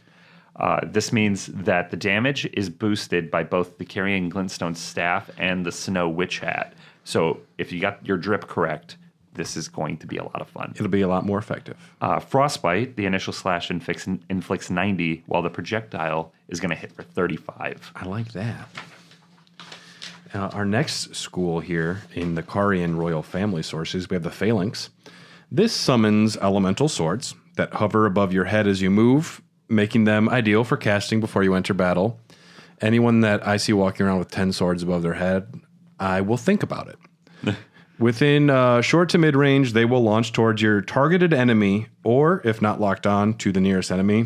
Speaker 2: This means that the damage is boosted by both the carrion glintstone staff and the snow witch hat. So if you got your drip correct, this is going to be a lot of fun.
Speaker 1: It'll be a lot more effective.
Speaker 2: Frostbite, the initial slash inflicts 90, while the projectile is going to hit for 35.
Speaker 1: I like that. Our next school here in the Carian royal family sources, we have the Phalanx. This summons elemental swords that hover above your head as you move, making them ideal for casting before you enter battle. Anyone that I see walking around with 10 swords above their head, I will think about it. Within short to mid-range, they will launch towards your targeted enemy, or, if not locked on, to the nearest enemy.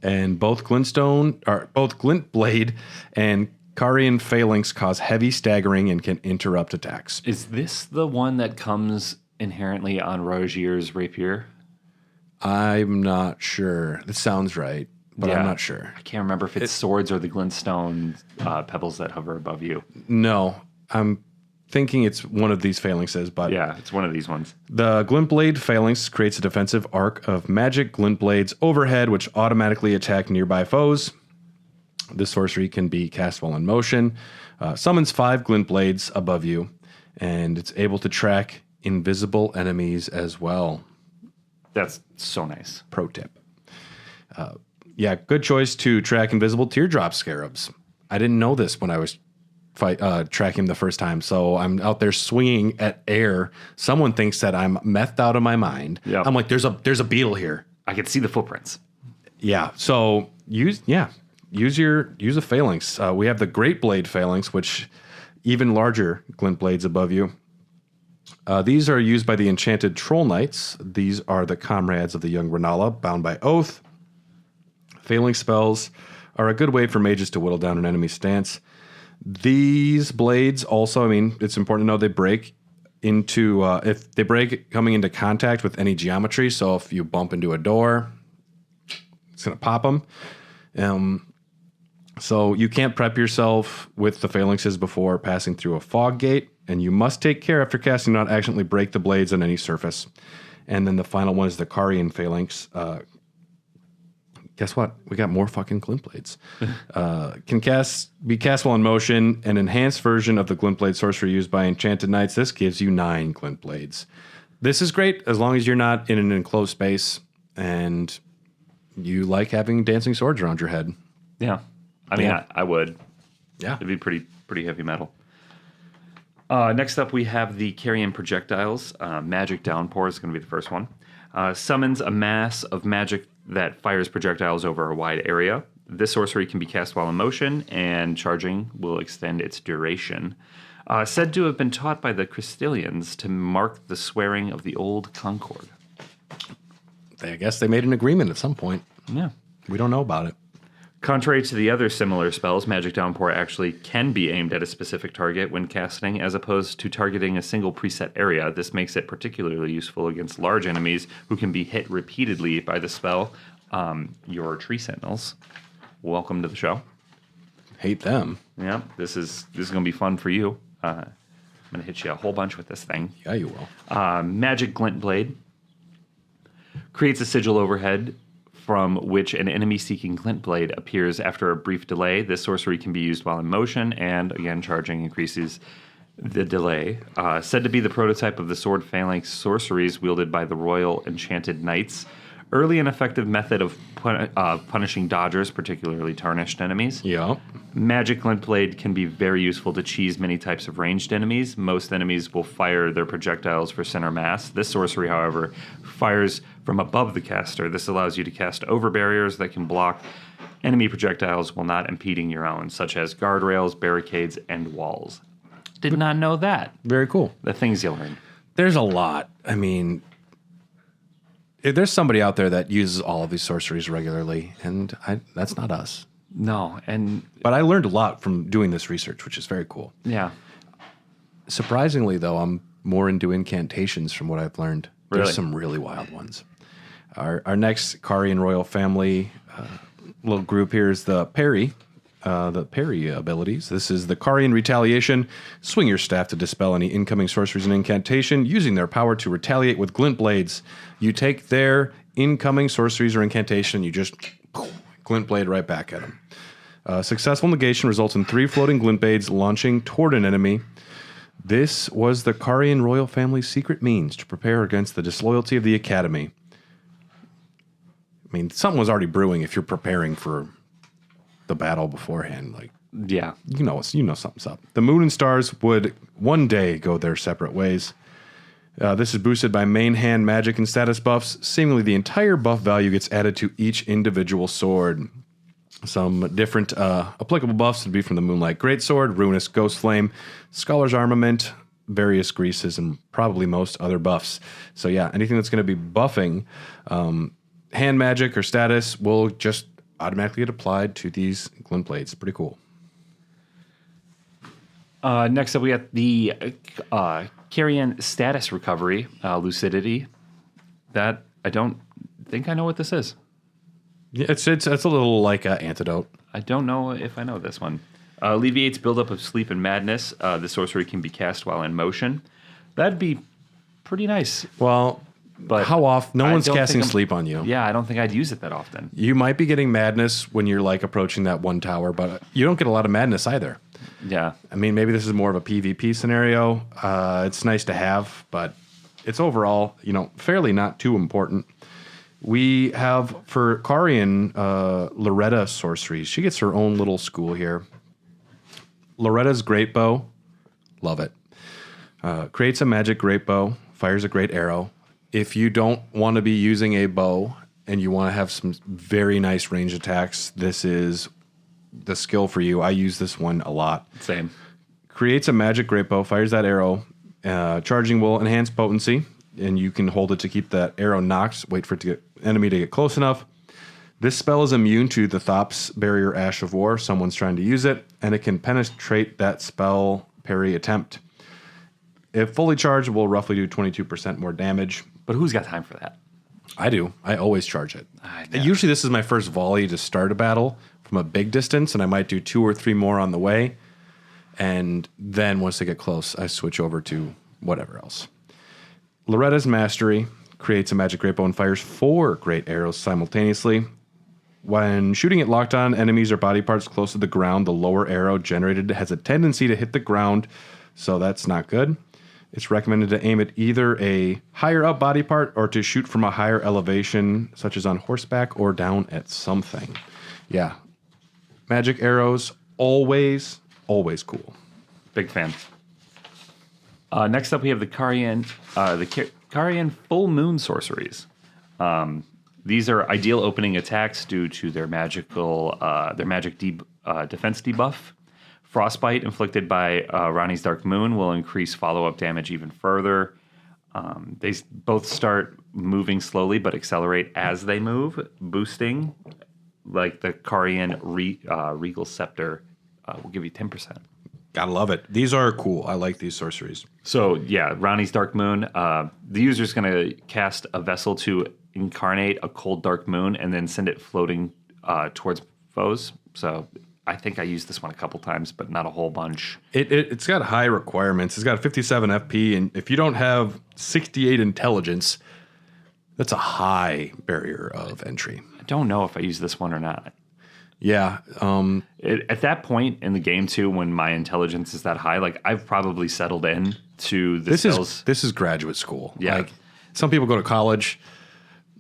Speaker 1: And both Glintblade and Carian Phalanx cause heavy staggering and can interrupt attacks.
Speaker 2: Is this the one that comes inherently on Rogier's rapier?
Speaker 1: I'm not sure. That sounds right, but I'm not sure.
Speaker 2: I can't remember if it's swords or the glintstone pebbles that hover above you.
Speaker 1: No, I'm thinking it's one of these phalanxes, but
Speaker 2: yeah, it's one of these ones.
Speaker 1: The Glintblade Phalanx creates a defensive arc of magic Glintblades overhead, which automatically attack nearby foes. This sorcery can be cast while in motion, summons 5 Glintblades above you, and it's able to track invisible enemies as well.
Speaker 2: That's so nice.
Speaker 1: Pro tip. Yeah, good choice to track invisible teardrop scarabs. I didn't know this when I was tracking the first time, so I'm out there swinging at air. Someone thinks that I'm methed out of my mind.
Speaker 2: Yep.
Speaker 1: I'm like, there's a beetle here.
Speaker 2: I can see the footprints.
Speaker 1: Yeah, so use a phalanx. We have the Great Blade Phalanx, which even larger glint blades above you. These are used by the enchanted troll knights. These are the comrades of the young Renala, bound by oath. Phalanx spells are a good way for mages to whittle down an enemy's stance. These blades also, it's important to know they break into, if they break coming into contact with any geometry. So if you bump into a door, it's going to pop them. So you can't prep yourself with the phalanxes before passing through a fog gate, and you must take care after casting not accidentally break the blades on any surface. And then the final one is the Carian Phalanx. Guess what? We got more fucking glint blades. Can be cast while in motion. An enhanced version of the glint blade sorcery used by enchanted knights. This gives you 9 glint blades. This is great as long as you're not in an enclosed space and you like having dancing swords around your head.
Speaker 2: Yeah. I would.
Speaker 1: Yeah.
Speaker 2: It'd be pretty heavy metal. Next up, we have the Carrion Projectiles. Magic Downpour is going to be the first one. Summons a mass of magic that fires projectiles over a wide area. This sorcery can be cast while in motion, and charging will extend its duration. Said to have been taught by the Crystallians to mark the swearing of the Old Concord.
Speaker 1: I guess they made an agreement at some point.
Speaker 2: Yeah.
Speaker 1: We don't know about it.
Speaker 2: Contrary to the other similar spells, Magic Downpour actually can be aimed at a specific target when casting, as opposed to targeting a single preset area. This makes it particularly useful against large enemies who can be hit repeatedly by the spell. Your tree sentinels, welcome to the show.
Speaker 1: Hate them.
Speaker 2: Yeah, this is going to be fun for you. I'm going to hit you a whole bunch with this thing.
Speaker 1: Yeah, you will.
Speaker 2: Magic Glint Blade creates a sigil overhead from which an enemy-seeking glint blade appears after a brief delay. This sorcery can be used while in motion, and again, charging increases the delay. Said to be the prototype of the sword phalanx sorceries wielded by the Royal Enchanted Knights. Early and effective method of punishing dodgers, particularly tarnished enemies.
Speaker 1: Yeah.
Speaker 2: Magic Glint Blade can be very useful to cheese many types of ranged enemies. Most enemies will fire their projectiles for center mass. This sorcery, however, fires from above the caster. This allows you to cast over barriers that can block enemy projectiles while not impeding your own, such as guardrails, barricades, and walls. Did not know that.
Speaker 1: Very cool.
Speaker 2: The things you learn.
Speaker 1: There's a lot. If there's somebody out there that uses all of these sorceries regularly, and that's not us.
Speaker 2: No,
Speaker 1: but I learned a lot from doing this research, which is very cool.
Speaker 2: Yeah.
Speaker 1: Surprisingly, though, I'm more into incantations from what I've learned.
Speaker 2: Really?
Speaker 1: There's some really wild ones. Our next Carian royal family little group here is the parry. The parry abilities. This is the Karian Retaliation. Swing your staff to dispel any incoming sorceries and incantation, using their power to retaliate with glint blades. You take their incoming sorceries or incantation, you just glint blade right back at them. Successful negation results in 3 floating glint blades launching toward an enemy. This was the Karian royal family's secret means to prepare against the disloyalty of the Academy. I mean, something was already brewing if you're preparing for the battle beforehand. Like,
Speaker 2: Yeah.
Speaker 1: you know something's up. The moon and stars would one day go their separate ways. This is boosted by main hand magic and status buffs. Seemingly the entire buff value gets added to each individual sword. Some different applicable buffs would be from the Moonlight Greatsword, Ruinous Ghost Flame, Scholar's Armament, various greases, and probably most other buffs. So yeah, anything that's going to be buffing hand magic or status will just automatically get applied to these glint blades. Pretty cool.
Speaker 2: Next up, we got the Carrion Status Recovery, Lucidity. That I don't think I know what this is.
Speaker 1: Yeah, it's a little like an antidote.
Speaker 2: I don't know if I know this one. Alleviates buildup of sleep and madness. The sorcery can be cast while in motion. That'd be pretty nice.
Speaker 1: Well, but how often? No one's casting sleep on you.
Speaker 2: Yeah, I don't think I'd use it that often.
Speaker 1: You might be getting madness when you're like approaching that one tower, but you don't get a lot of madness either.
Speaker 2: Yeah.
Speaker 1: I mean, maybe this is more of a PvP scenario. It's nice to have, but it's overall, fairly not too important. We have for Karian, Loretta Sorceries. She gets her own little school here. Loretta's Great Bow. Love it. Creates a magic great bow. Fires a great arrow. If you don't want to be using a bow and you want to have some very nice range attacks, this is the skill for you. I use this one a lot.
Speaker 2: Same.
Speaker 1: Creates a magic great bow. Fires that arrow. Charging will enhance potency, and you can hold it to keep that arrow knocked. Wait for enemy to get close enough. This spell is immune to the Thop's Barrier Ash of War. Someone's trying to use it, and it can penetrate that spell parry attempt. If fully charged, it will roughly do 22% more damage.
Speaker 2: But who's got time for that?
Speaker 1: I do. I always charge it. Usually this is my first volley to start a battle from a big distance, and I might do 2 or 3 more on the way. And then once they get close, I switch over to whatever else. Loretta's Mastery creates a magic great bow and fires 4 great arrows simultaneously. When shooting at locked on enemies or body parts close to the ground, the lower arrow generated has a tendency to hit the ground, so that's not good. It's recommended to aim at either a higher up body part or to shoot from a higher elevation, such as on horseback or down at something. Yeah. Magic arrows, always cool.
Speaker 2: Big fan. Next up, we have the Karian Full Moon Sorceries. These are ideal opening attacks due to their magic defense debuff. Frostbite inflicted by Rani's Dark Moon will increase follow-up damage even further. They both start moving slowly but accelerate as they move, boosting. Like the Karian Regal Scepter will give you 10%.
Speaker 1: Gotta love it. These are cool. I like these sorceries.
Speaker 2: So, yeah, Rani's Dark Moon. The user's going to cast a vessel to incarnate a cold dark moon and then send it floating towards foes. So I think I used this one a couple times, but not a whole bunch.
Speaker 1: It's got high requirements. It's got 57 FP, and if you don't have 68 intelligence, that's a high barrier of entry.
Speaker 2: I don't know if I use this one or not.
Speaker 1: Yeah.
Speaker 2: At that point in the game, too, when my intelligence is that high, like I've probably settled in to the spells.
Speaker 1: This is graduate school.
Speaker 2: Yeah.
Speaker 1: Like, some people go to college.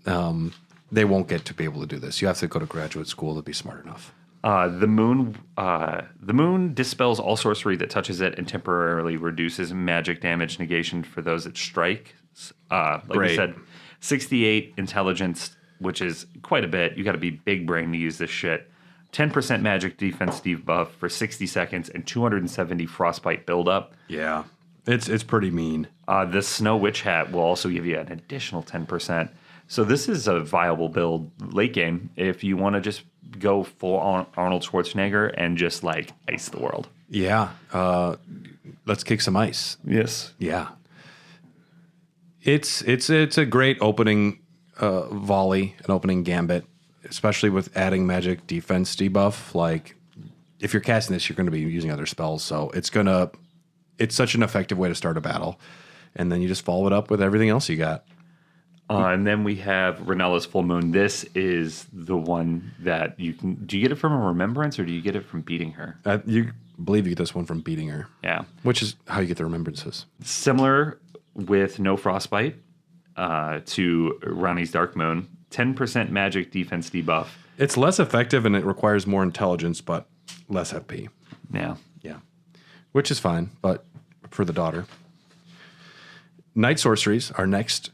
Speaker 1: They won't get to be able to do this. You have to go to graduate school to be smart enough.
Speaker 2: The moon dispels all sorcery that touches it and temporarily reduces magic damage negation for those it strikes. Like I said, 68 intelligence, which is quite a bit. You got to be big brain to use this shit. 10% magic defense debuff for 60 seconds and 270 frostbite buildup.
Speaker 1: Yeah, it's pretty mean.
Speaker 2: The Snow Witch Hat will also give you an additional 10%. So this is a viable build late game if you want to just go full on Arnold Schwarzenegger and just like ice the world.
Speaker 1: Yeah. Let's kick some ice.
Speaker 2: Yes.
Speaker 1: Yeah. It's a great opening volley, an opening gambit. especially with adding magic defense debuff. Like, if you're casting this, you're going to be using other spells, so it's such an effective way to start a battle. And then you just follow it up with everything else you got.
Speaker 2: And then we have Renella's Full Moon. This is the one that you can... Do you get it from a remembrance, or do you get it from beating her?
Speaker 1: You believe you get this one from beating her.
Speaker 2: Yeah.
Speaker 1: Which is how you get the remembrances.
Speaker 2: Similar with no frostbite to Rani's Dark Moon. 10% magic defense debuff.
Speaker 1: It's less effective and it requires more intelligence, but less FP.
Speaker 2: Yeah.
Speaker 1: Yeah. Which is fine, but for the daughter. Night Sorceries, our next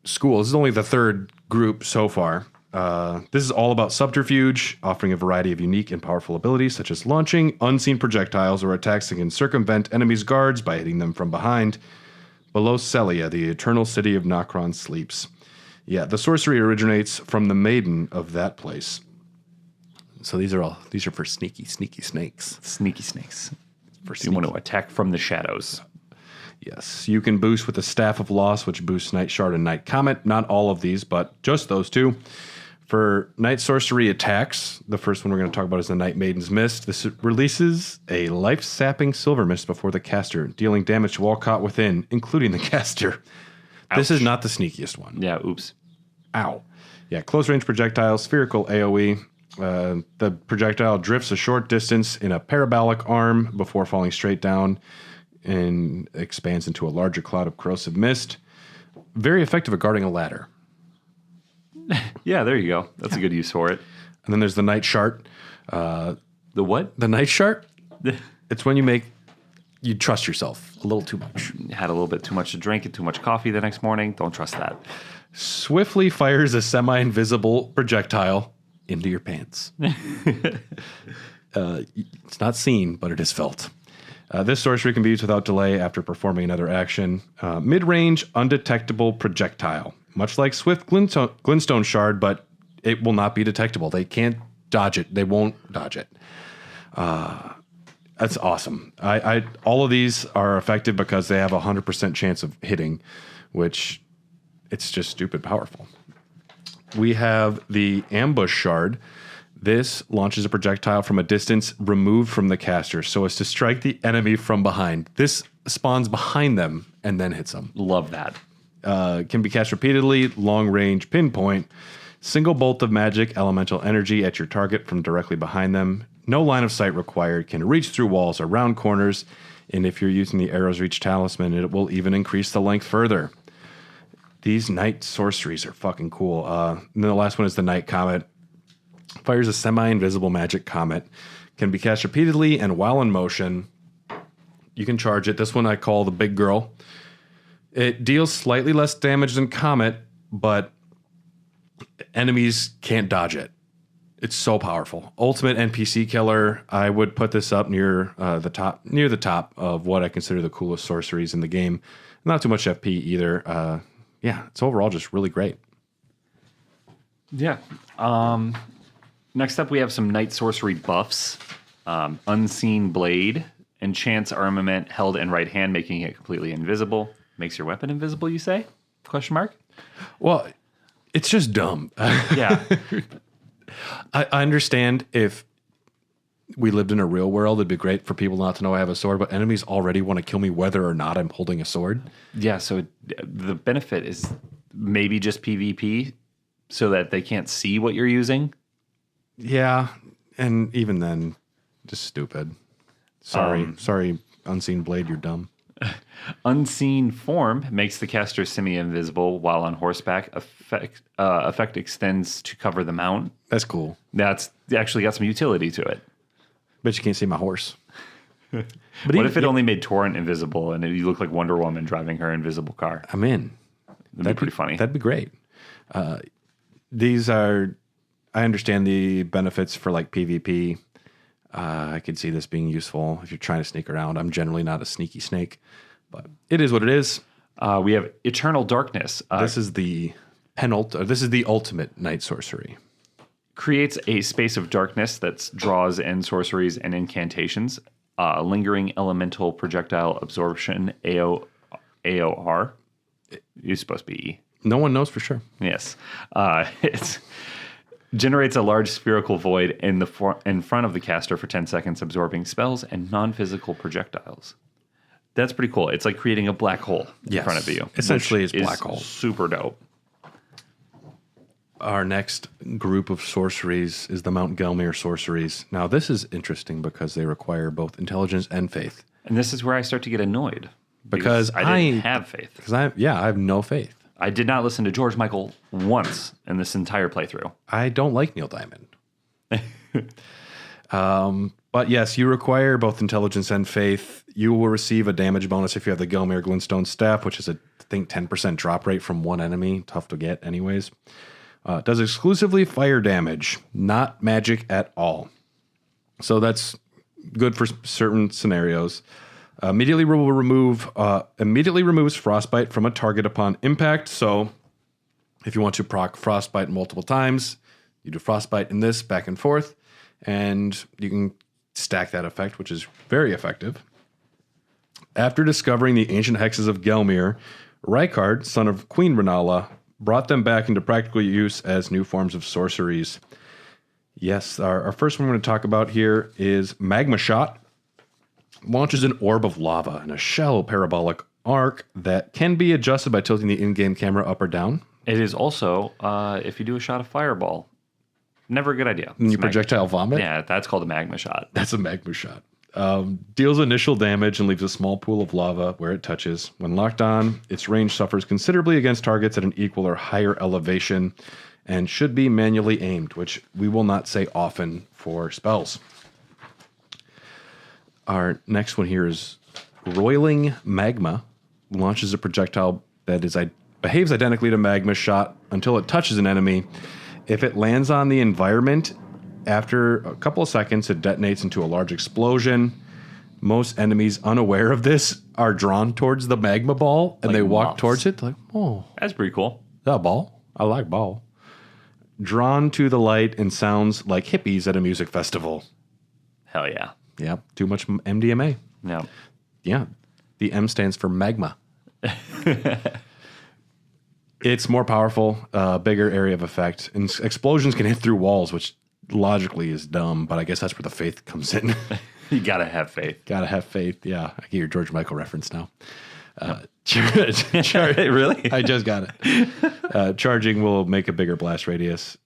Speaker 1: school. This is only the third group so far. This is all about subterfuge, offering a variety of unique and powerful abilities, such as launching unseen projectiles or attacks that can circumvent enemies' guards by hitting them from behind. Below Celia, the eternal city of Nokron sleeps. Yeah, the sorcery originates from the maiden of that place. So these are for sneaky snakes.
Speaker 2: Sneaky snakes.
Speaker 1: For
Speaker 2: you want to attack from the shadows.
Speaker 1: Yes, you can boost with the Staff of Loss, which boosts Night Shard and Night Comet. Not all of these, but just those two. For Night Sorcery attacks, the first one we're going to talk about is the Night Maiden's Mist. This releases a life-sapping silver mist before the caster, dealing damage to all caught within, including the caster. Ouch. This is not the sneakiest one.
Speaker 2: Yeah, oops.
Speaker 1: Ow. Yeah, close-range projectile, spherical AoE. The projectile drifts a short distance in a parabolic arm before falling straight down and expands into a larger cloud of corrosive mist. Very effective at guarding a ladder.
Speaker 2: Yeah, there you go. That's a good use for it.
Speaker 1: And then there's the Night Shart.
Speaker 2: The what?
Speaker 1: The Night Shart? It's when you trust yourself a little too much.
Speaker 2: Had a little bit too much to drink and too much coffee the next morning. Don't trust that.
Speaker 1: Swiftly fires a semi-invisible projectile into your pants. It's not seen, but it is felt. This sorcery can be used without delay after performing another action. Mid-range, undetectable projectile. Much like Swift Glintstone Shard, but it will not be detectable. They can't dodge it. They won't dodge it. That's awesome. All of these are effective because they have a 100% chance of hitting, which it's just stupid powerful. We have the Ambush Shard. This launches a projectile from a distance removed from the caster so as to strike the enemy from behind. This spawns behind them and then hits them.
Speaker 2: Love that.
Speaker 1: Can be cast repeatedly, long range, pinpoint. Single bolt of magic, elemental energy at your target from directly behind them. No line of sight required. Can reach through walls, around corners. And if you're using the Arrow's Reach Talisman, it will even increase the length further. These Night Sorceries are fucking cool. And then the last one is the Night Comet. Fires a semi-invisible magic comet. Can be cast repeatedly, and while in motion, you can charge it. This one I call the Big Girl. It deals slightly less damage than Comet, but enemies can't dodge it. It's so powerful. Ultimate NPC killer. I would put this up near the top of what I consider the coolest sorceries in the game. Not too much FP either. Yeah, it's overall just really great.
Speaker 2: Yeah. Next up, we have some Night Sorcery buffs. Unseen Blade. Enchants armament held in right hand, making it completely invisible. Makes your weapon invisible, you say? Question mark?
Speaker 1: Well, it's just dumb.
Speaker 2: Yeah.
Speaker 1: I understand if we lived in a real world, it'd be great for people not to know I have a sword, but enemies already want to kill me whether or not I'm holding a sword.
Speaker 2: Yeah, so the benefit is maybe just PvP so that they can't see what you're using.
Speaker 1: Yeah, and even then, just stupid. Sorry, Unseen Blade, you're dumb.
Speaker 2: Unseen Form makes the caster semi-invisible while on horseback. Effect extends to cover the mount.
Speaker 1: That's cool.
Speaker 2: That's actually got some utility to it.
Speaker 1: Bet you can't see my horse.
Speaker 2: But what if it only made Torrent invisible and you look like Wonder Woman driving her invisible car?
Speaker 1: I'm in.
Speaker 2: That'd be pretty funny.
Speaker 1: That'd be great. I understand the benefits for like PvP. I could see this being useful if you're trying to sneak around. I'm generally not a sneaky snake, but it is what it is.
Speaker 2: We have Eternal Darkness.
Speaker 1: This is the ultimate Night Sorcery.
Speaker 2: Creates a space of darkness that draws in sorceries and incantations. Lingering elemental projectile absorption, AOR. You're supposed to be E.
Speaker 1: No one knows for sure.
Speaker 2: Yes. Generates a large spherical void in in front of the caster for 10 seconds, absorbing spells and non-physical projectiles. That's pretty cool. It's like creating a black hole in front of you.
Speaker 1: Essentially, it's black hole.
Speaker 2: Super dope.
Speaker 1: Our next group of sorceries is the Mount Gelmir sorceries. Now, this is interesting because they require both intelligence and faith.
Speaker 2: And this is where I start to get annoyed.
Speaker 1: Because
Speaker 2: I didn't have faith.
Speaker 1: Because I have no faith.
Speaker 2: I did not listen to George Michael once in this entire playthrough.
Speaker 1: I don't like Neil Diamond. But yes, you require both intelligence and faith. You will receive a damage bonus if you have the Gelmir Glintstone Staff, which is I think 10% drop rate from one enemy. Tough to get anyways. Does exclusively fire damage, not magic at all. So that's good for certain scenarios. Immediately removes frostbite from a target upon impact. So if you want to proc frostbite multiple times, you do frostbite in this back and forth, and you can stack that effect, which is very effective. After discovering the ancient hexes of Gelmir, Rykard, son of Queen Renala, brought them back into practical use as new forms of sorceries. Yes, our first one we're going to talk about here is Magma Shot. Launches an orb of lava in a shallow parabolic arc that can be adjusted by tilting the in-game camera up or down.
Speaker 2: It is also, if you do a shot of fireball, never a good idea.
Speaker 1: And you projectile vomit?
Speaker 2: Yeah, that's called a magma shot.
Speaker 1: That's a magma shot. Deals initial damage and leaves a small pool of lava where it touches. When locked on, its range suffers considerably against targets at an equal or higher elevation and should be manually aimed, which we will not say often for spells. Our next one here is Roiling Magma. Launches a projectile that behaves identically to Magma Shot until it touches an enemy. If it lands on the environment, after a couple of seconds, it detonates into a large explosion. Most enemies unaware of this are drawn towards the magma ball, and they walk towards it like, oh.
Speaker 2: That's pretty cool.
Speaker 1: Is that a ball? I like ball. Drawn to the light and sounds like hippies at a music festival.
Speaker 2: Hell yeah.
Speaker 1: Yep, too much MDMA.
Speaker 2: No.
Speaker 1: Yeah, the M stands for magma. It's more powerful, bigger area of effect, and explosions can hit through walls, which logically is dumb, but I guess that's where the faith comes in.
Speaker 2: You gotta have faith.
Speaker 1: Gotta have faith, yeah. I get your George Michael reference now.
Speaker 2: Really?
Speaker 1: I just got it. Charging will make a bigger blast radius.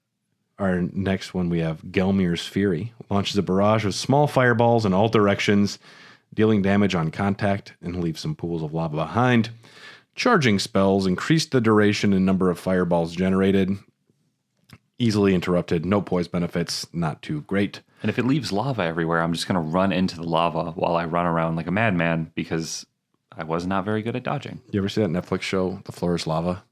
Speaker 1: Our next one, we have Gelmir's Fury. Launches a barrage of small fireballs in all directions, dealing damage on contact and leaves some pools of lava behind. Charging spells increase the duration and number of fireballs generated. Easily interrupted, no poise benefits, not too great.
Speaker 2: And if it leaves lava everywhere, I'm just going to run into the lava while I run around like a madman because I was not very good at dodging.
Speaker 1: You ever see that Netflix show, The Floor is Lava?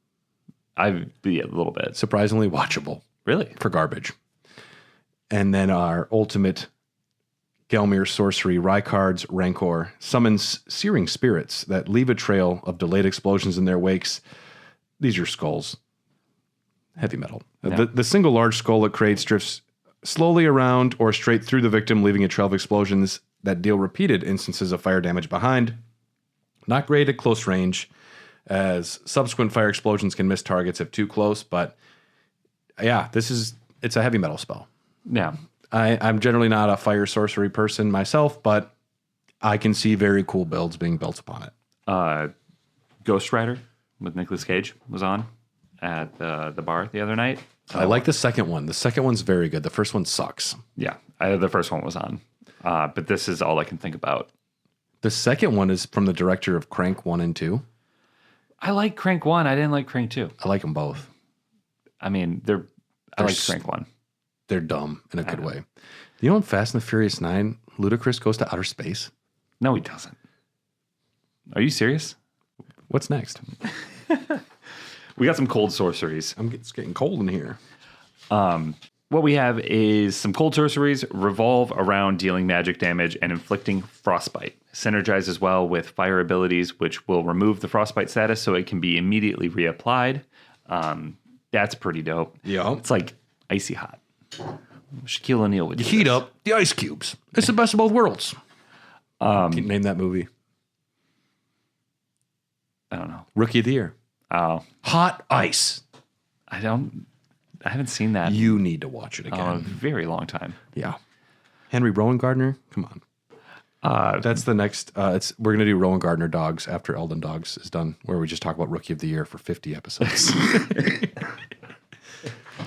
Speaker 2: A little bit.
Speaker 1: Surprisingly watchable.
Speaker 2: Really?
Speaker 1: For garbage. And then our ultimate Gelmir sorcery, Rykard's Rancor, summons searing spirits that leave a trail of delayed explosions in their wakes. These are skulls. Heavy metal.
Speaker 2: Yeah.
Speaker 1: The single large skull it creates drifts slowly around or straight through the victim, leaving a trail of explosions that deal repeated instances of fire damage behind. Not great at close range, as subsequent fire explosions can miss targets if too close, but yeah, it's a heavy metal spell.
Speaker 2: Yeah.
Speaker 1: I'm generally not a fire sorcery person myself, but I can see very cool builds being built upon it.
Speaker 2: Ghost Rider with Nicolas Cage was on at the bar the other night.
Speaker 1: I like the second one. The second one's very good. The first one sucks.
Speaker 2: Yeah, the first one was on. But this is all I can think about.
Speaker 1: The second one is from the director of Crank 1 and 2.
Speaker 2: I like Crank 1. I didn't like Crank 2.
Speaker 1: I like them both.
Speaker 2: I mean, I like Crank 1.
Speaker 1: They're dumb in a good way. You know in Fast and the Furious 9, Ludacris goes to outer space?
Speaker 2: No, he doesn't. Are you serious?
Speaker 1: What's next?
Speaker 2: We got some cold sorceries.
Speaker 1: It's getting cold in here.
Speaker 2: What we have is some cold sorceries revolve around dealing magic damage and inflicting frostbite. Synergizes well with fire abilities, which will remove the frostbite status so it can be immediately reapplied. That's pretty dope.
Speaker 1: Yeah.
Speaker 2: It's like icy hot. Shaquille O'Neal would do
Speaker 1: Heat
Speaker 2: this.
Speaker 1: up the ice cubes. It's the best of both worlds. Can you name that movie?
Speaker 2: I don't know.
Speaker 1: Rookie of the Year.
Speaker 2: Oh.
Speaker 1: Hot ice.
Speaker 2: I don't. I haven't seen that
Speaker 1: You need to watch it
Speaker 2: in a
Speaker 1: again.
Speaker 2: very long time.
Speaker 1: Yeah. Henry Rowan Gardner, come on. That's the next. We're gonna do Rowan Gardner dogs after Elden Dogs is done, where we just talk about Rookie of the Year for 50 episodes.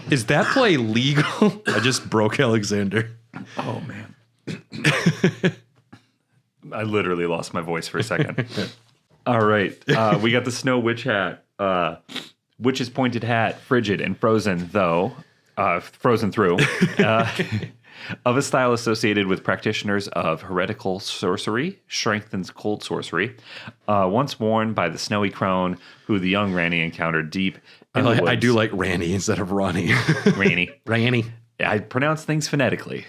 Speaker 1: Is that play legal? I just broke Alexander.
Speaker 2: Oh man, I literally lost my voice for a second. All right, we got the Snow Witch hat, Witch's Pointed Hat, frigid and frozen frozen through. Of a style associated with practitioners of heretical sorcery, strengthens cold sorcery. Once worn by the snowy crone, who the young Ranny encountered deep in the woods.
Speaker 1: I do like Ranny instead of Ronnie.
Speaker 2: Ranny. I pronounce things phonetically.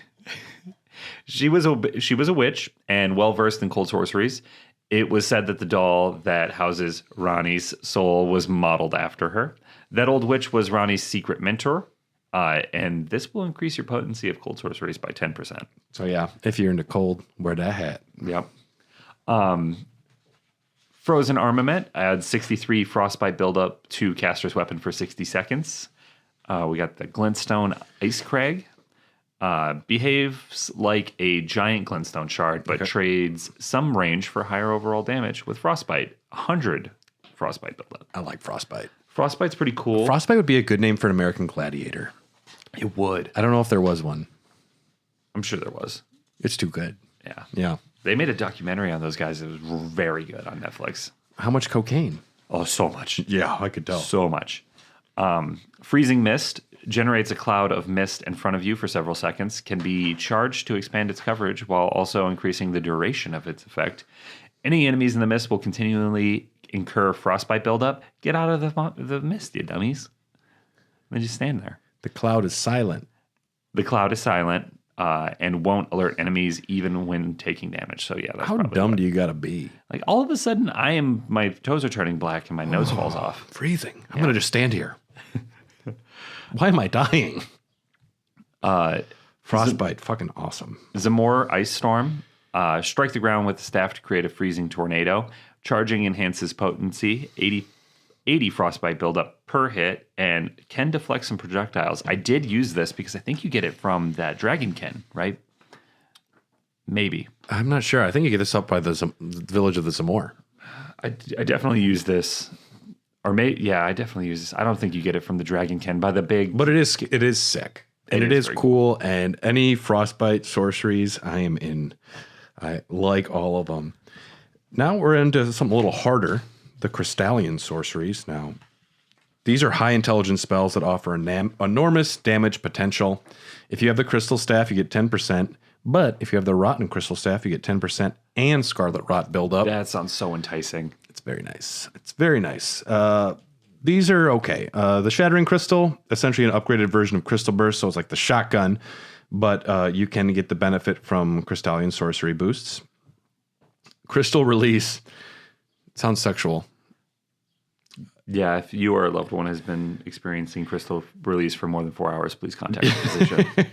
Speaker 2: She was a witch and well versed in cold sorceries. It was said that the doll that houses Ronnie's soul was modeled after her. That old witch was Ronnie's secret mentor. And this will increase your potency of cold sorceries by 10%.
Speaker 1: So yeah, if you're into cold, wear that hat.
Speaker 2: Yep. Frozen Armament adds 63 frostbite buildup to caster's weapon for 60 seconds. We got the glintstone Ice Crag. Behaves like a giant glintstone shard, but trades some range for higher overall damage with frostbite. 100 frostbite buildup.
Speaker 1: I like Frostbite.
Speaker 2: Frostbite's pretty cool.
Speaker 1: Frostbite would be a good name for an American Gladiator.
Speaker 2: It would.
Speaker 1: I don't know if there was one.
Speaker 2: I'm sure there was.
Speaker 1: It's too good.
Speaker 2: Yeah.
Speaker 1: Yeah.
Speaker 2: They made a documentary on those guys. It was very good on Netflix.
Speaker 1: How much cocaine?
Speaker 2: Oh, so much.
Speaker 1: Yeah, I could tell.
Speaker 2: So much. Freezing Mist generates a cloud of mist in front of you for several seconds, can be charged to expand its coverage while also increasing the duration of its effect. Any enemies in the mist will continually incur frostbite buildup. Get out of the mist, you dummies. And just stand there.
Speaker 1: The cloud is silent.
Speaker 2: The cloud is silent and won't alert enemies even when taking damage. So yeah, that's
Speaker 1: How dumb do you got to be?
Speaker 2: Like all of a sudden, my toes are turning black and my nose falls off.
Speaker 1: Freezing. I'm gonna just stand here. Why am I dying? Frostbite, fucking awesome.
Speaker 2: Zamor Ice Storm. Strike the ground with the staff to create a freezing tornado. Charging enhances potency. 80 frostbite buildup per hit and can deflect some projectiles. I did use this because I think you get it from that Dragonkin, right? Maybe.
Speaker 1: I'm not sure. I think you get this up by the village of the Zamor.
Speaker 2: I definitely use this. Or I definitely use this. I don't think you get it from the Dragonkin by the big.
Speaker 1: But it is sick. And it is cool. And any frostbite sorceries, I am in. I like all of them. Now we're into something a little harder. The Crystallian sorceries. Now, these are high intelligence spells that offer enormous damage potential. If you have the Crystal Staff, you get 10%. But if you have the Rotten Crystal Staff, you get 10% and Scarlet Rot buildup.
Speaker 2: That sounds so enticing.
Speaker 1: It's very nice. It's very nice. These are okay. The Shattering Crystal, essentially an upgraded version of Crystal Burst, so it's like the shotgun, but you can get the benefit from Crystallian sorcery boosts. Crystal Release sounds sexual.
Speaker 2: Yeah, if you or a loved one has been experiencing crystal release for more than 4 hours, please contact your physician.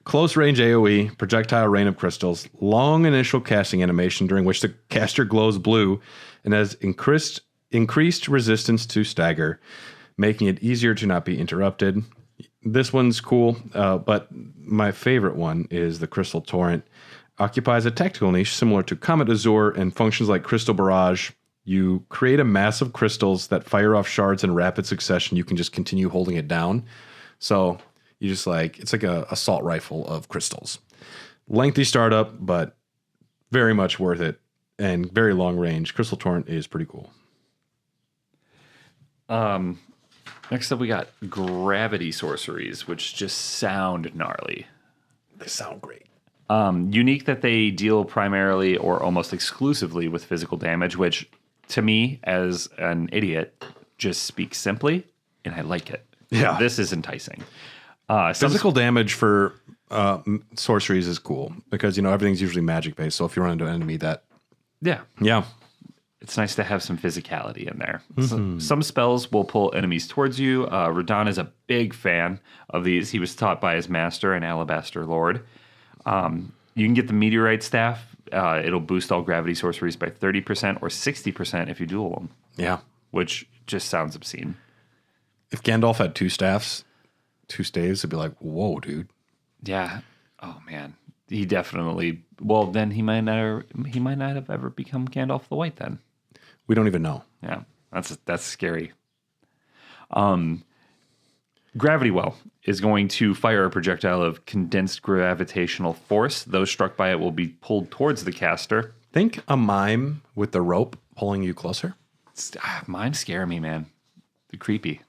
Speaker 1: Close range AoE, projectile rain of crystals, long initial casting animation during which the caster glows blue and has increased resistance to stagger, making it easier to not be interrupted. This one's cool, but my favorite one is the Crystal Torrent. Occupies a tactical niche similar to Comet Azure and functions like Crystal Barrage. You create a mass of crystals that fire off shards in rapid succession. You can just continue holding it down. So you just it's like a assault rifle of crystals. Lengthy startup, but very much worth it and very long range. Crystal Torrent is pretty cool.
Speaker 2: Next up, we got Gravity Sorceries, which just sound gnarly.
Speaker 1: They sound great.
Speaker 2: Unique that they deal primarily or almost exclusively with physical damage, which to me, as an idiot, just speaks simply, and I like it.
Speaker 1: Yeah.
Speaker 2: This is enticing.
Speaker 1: Physical damage for sorceries is cool because, everything's usually magic-based. So if you run into an enemy that... Yeah.
Speaker 2: It's nice to have some physicality in there. Mm-hmm. Some spells will pull enemies towards you. Radon is a big fan of these. He was taught by his master, an Alabaster Lord. You can get the Meteorite Staff. It'll boost all gravity sorceries by 30% or 60% if you duel them.
Speaker 1: Yeah.
Speaker 2: Which just sounds obscene.
Speaker 1: If Gandalf had 2 staffs, 2 staves, it'd be like, whoa, dude.
Speaker 2: Yeah. Oh man, he definitely. Well, then he might not have ever become Gandalf the White. Then
Speaker 1: We don't even know.
Speaker 2: yeah, that's scary. Gravity Well is going to fire a projectile of condensed gravitational force. Those struck by it will be pulled towards the caster.
Speaker 1: Think a mime with the rope pulling you closer.
Speaker 2: Mine scare me, man. They're creepy.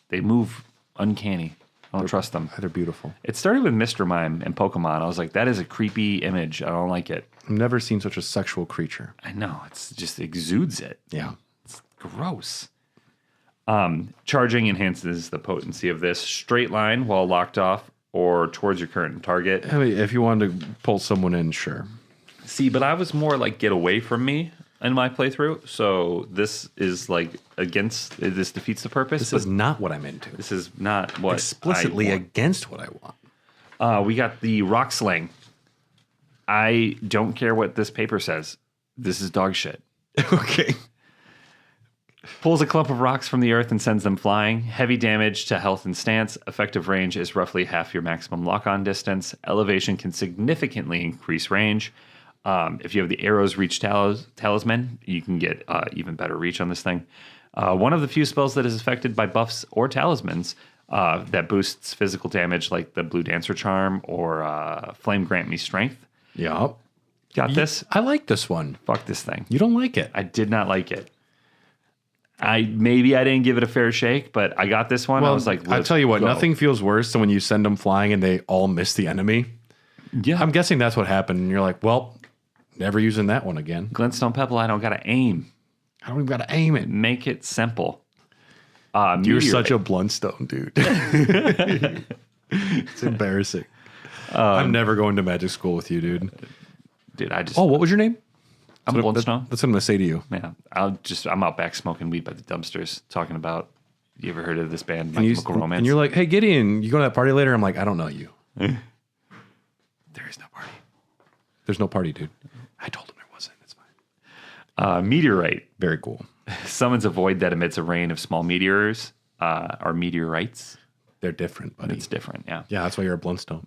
Speaker 2: They move uncanny. I don't trust them.
Speaker 1: They're beautiful.
Speaker 2: It started with Mr. Mime and Pokemon. I was like, that is a creepy image. I don't like it.
Speaker 1: I've never seen such a sexual creature.
Speaker 2: I know. It's just exudes it.
Speaker 1: Yeah.
Speaker 2: It's gross. Charging enhances the potency of this. Straight line while locked off or towards your current target.
Speaker 1: I mean, if you wanted to pull someone in, sure.
Speaker 2: See, but I was more like get away from me in my playthrough. So this is like this defeats the purpose.
Speaker 1: This is not what I'm into.
Speaker 2: This is not what
Speaker 1: Explicitly
Speaker 2: I want.
Speaker 1: against what I want.
Speaker 2: We got the rock sling. I don't care what this paper says. This is dog shit.
Speaker 1: Okay.
Speaker 2: Pulls a clump of rocks from the earth and sends them flying. Heavy damage to health and stance. Effective range is roughly half your maximum lock-on distance. Elevation can significantly increase range. If you have the arrows reach talisman, you can get even better reach on this thing. One of the few spells that is affected by buffs or talismans that boosts physical damage, like the Blue Dancer Charm or Flame Grant Me Strength.
Speaker 1: Yep.
Speaker 2: Got this?
Speaker 1: I like this one.
Speaker 2: Fuck this thing.
Speaker 1: You don't like it.
Speaker 2: I did not like it. Maybe I didn't give it a fair shake, but I got this one.
Speaker 1: Well,
Speaker 2: I was like,
Speaker 1: I tell you what,
Speaker 2: go.
Speaker 1: nothing feels worse than when you send them flying and they all miss the enemy.
Speaker 2: Yeah.
Speaker 1: I'm guessing that's what happened. And you're like, well, never using that one again.
Speaker 2: Glintstone Pebble, I don't got to aim.
Speaker 1: I don't even got to aim it.
Speaker 2: Make it simple.
Speaker 1: You're such a Bluntstone, dude. It's embarrassing. I'm never going to magic school with you, dude.
Speaker 2: Dude, I just...
Speaker 1: Oh, what was your name?
Speaker 2: I'm Glintstone.
Speaker 1: That's what I'm going to say to you.
Speaker 2: Yeah, I'm out back smoking weed by the dumpsters talking about, you ever heard of this band, My
Speaker 1: And,
Speaker 2: Chemical Romance?
Speaker 1: and you're like, hey, Gideon, you going to that party later? I'm like, I don't know you.
Speaker 2: There is no party.
Speaker 1: There's no party, dude. I told him there wasn't. It's fine.
Speaker 2: Meteorite.
Speaker 1: Very cool.
Speaker 2: Summons a void that emits a rain of small meteors, or meteorites.
Speaker 1: They're different, buddy.
Speaker 2: It's different, yeah.
Speaker 1: Yeah, that's why you're a Bluntstone.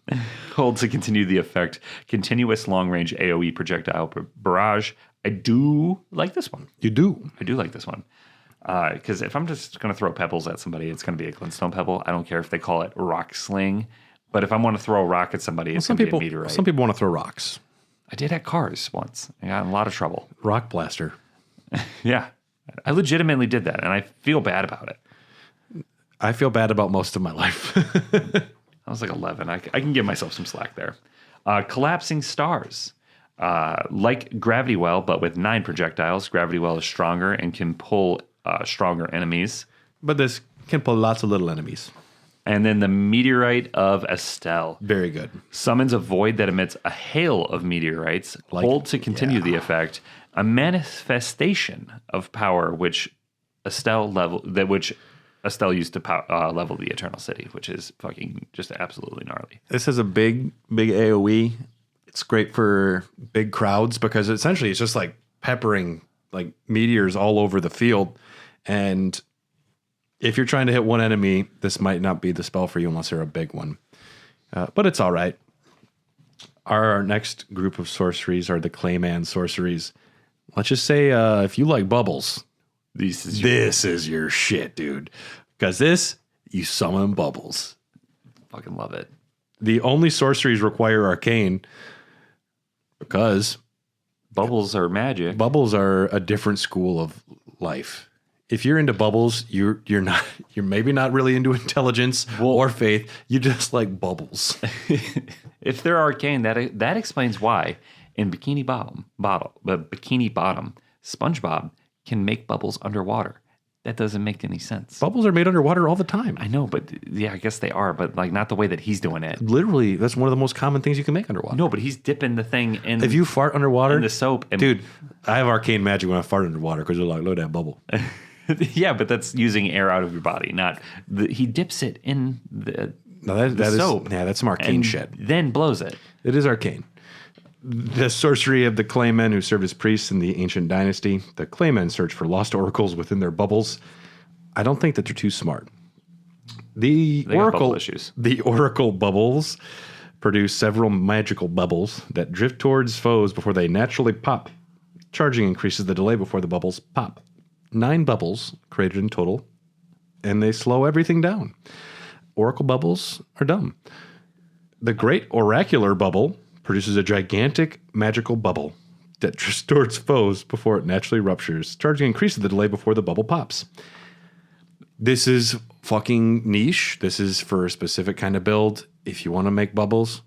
Speaker 2: Hold to continue the effect. Continuous long-range AoE projectile barrage. I do like this one.
Speaker 1: You do.
Speaker 2: I do like this one. Because if I'm just going to throw pebbles at somebody, it's going to be a glintstone pebble. I don't care if they call it rock sling. But if I want to throw a rock at somebody, it's going to be a meteorite.
Speaker 1: Some people want to throw rocks.
Speaker 2: I did at Cars once. I got in a lot of trouble.
Speaker 1: Rock blaster.
Speaker 2: Yeah. I legitimately did that, and I feel bad about it.
Speaker 1: I feel bad about most of my life.
Speaker 2: I was like 11. I can give myself some slack there. Collapsing stars. Like Gravity Well, but with 9 projectiles. Gravity Well is stronger and can pull stronger enemies.
Speaker 1: But this can pull lots of little enemies.
Speaker 2: And then the Meteorite of Estelle.
Speaker 1: Very good.
Speaker 2: Summons a void that emits a hail of meteorites. Hold to continue the effect. A manifestation of power which Estelle used to level the Eternal City, which is fucking just absolutely gnarly.
Speaker 1: This is a big AoE. It's great for big crowds because essentially it's just like peppering like meteors all over the field. And if you're trying to hit one enemy, this might not be the spell for you unless they're a big one. But it's all right. Our next group of sorceries are the Clayman sorceries. Let's just say if you like bubbles, this is your shit, dude. Because you summon bubbles.
Speaker 2: Fucking love it.
Speaker 1: The only sorceries require arcane because
Speaker 2: bubbles are magic.
Speaker 1: Bubbles are a different school of life. If you're into bubbles, you're maybe not really into intelligence or faith. You just like bubbles.
Speaker 2: If they're arcane, that explains why in Bikini Bottom, SpongeBob can make bubbles underwater. That doesn't make any sense.
Speaker 1: Bubbles are made underwater all the time.
Speaker 2: I know, but yeah, I guess they are, but like not the way that he's doing it.
Speaker 1: Literally, that's one of the most common things you can make underwater.
Speaker 2: No, but he's dipping the thing in.
Speaker 1: If you fart underwater,
Speaker 2: in the soap,
Speaker 1: dude, I have arcane magic when I fart underwater because they're like, look at that bubble.
Speaker 2: Yeah, but that's using air out of your body, not he dips it in the soap.
Speaker 1: Yeah, that's some arcane shit.
Speaker 2: Then blows it.
Speaker 1: It is arcane. The sorcery of the Claymen who served as priests in the ancient dynasty. The Claymen search for lost oracles within their bubbles. I don't think that they're too smart. The
Speaker 2: They got bubble
Speaker 1: Oracle
Speaker 2: issues.
Speaker 1: The Oracle bubbles produce several magical bubbles that drift towards foes before they naturally pop. Charging increases the delay before the bubbles pop. 9 bubbles created in total, and they slow everything down. Oracle bubbles are dumb. The Great Oracular Bubble produces a gigantic magical bubble that drifts towards foes before it naturally ruptures. Charging increases the delay before the bubble pops. This is fucking niche. This is for a specific kind of build. If you want to make bubbles,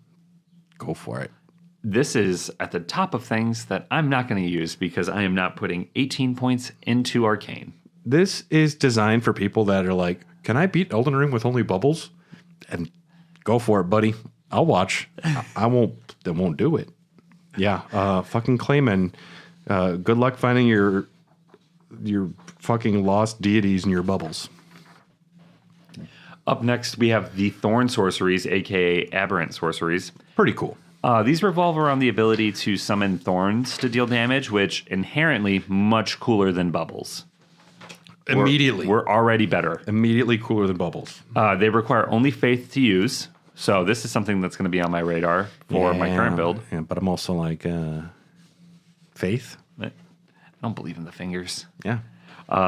Speaker 1: go for it.
Speaker 2: This is at the top of things that I'm not going to use because I am not putting 18 points into Arcane.
Speaker 1: This is designed for people that are like, can I beat Elden Ring with only bubbles? And go for it, buddy. I'll watch. I won't do it. Yeah. Fucking Clayman. Good luck finding your fucking lost deities in your bubbles.
Speaker 2: Up next, we have the Thorn Sorceries, aka Aberrant Sorceries.
Speaker 1: Pretty cool.
Speaker 2: These revolve around the ability to summon thorns to deal damage, which inherently much cooler than bubbles.
Speaker 1: Immediately.
Speaker 2: We're already better.
Speaker 1: Immediately cooler than bubbles.
Speaker 2: They require only faith to use. So this is something that's going to be on my radar for my current build.
Speaker 1: Yeah, but I'm also like, faith?
Speaker 2: I don't believe in the fingers.
Speaker 1: Yeah.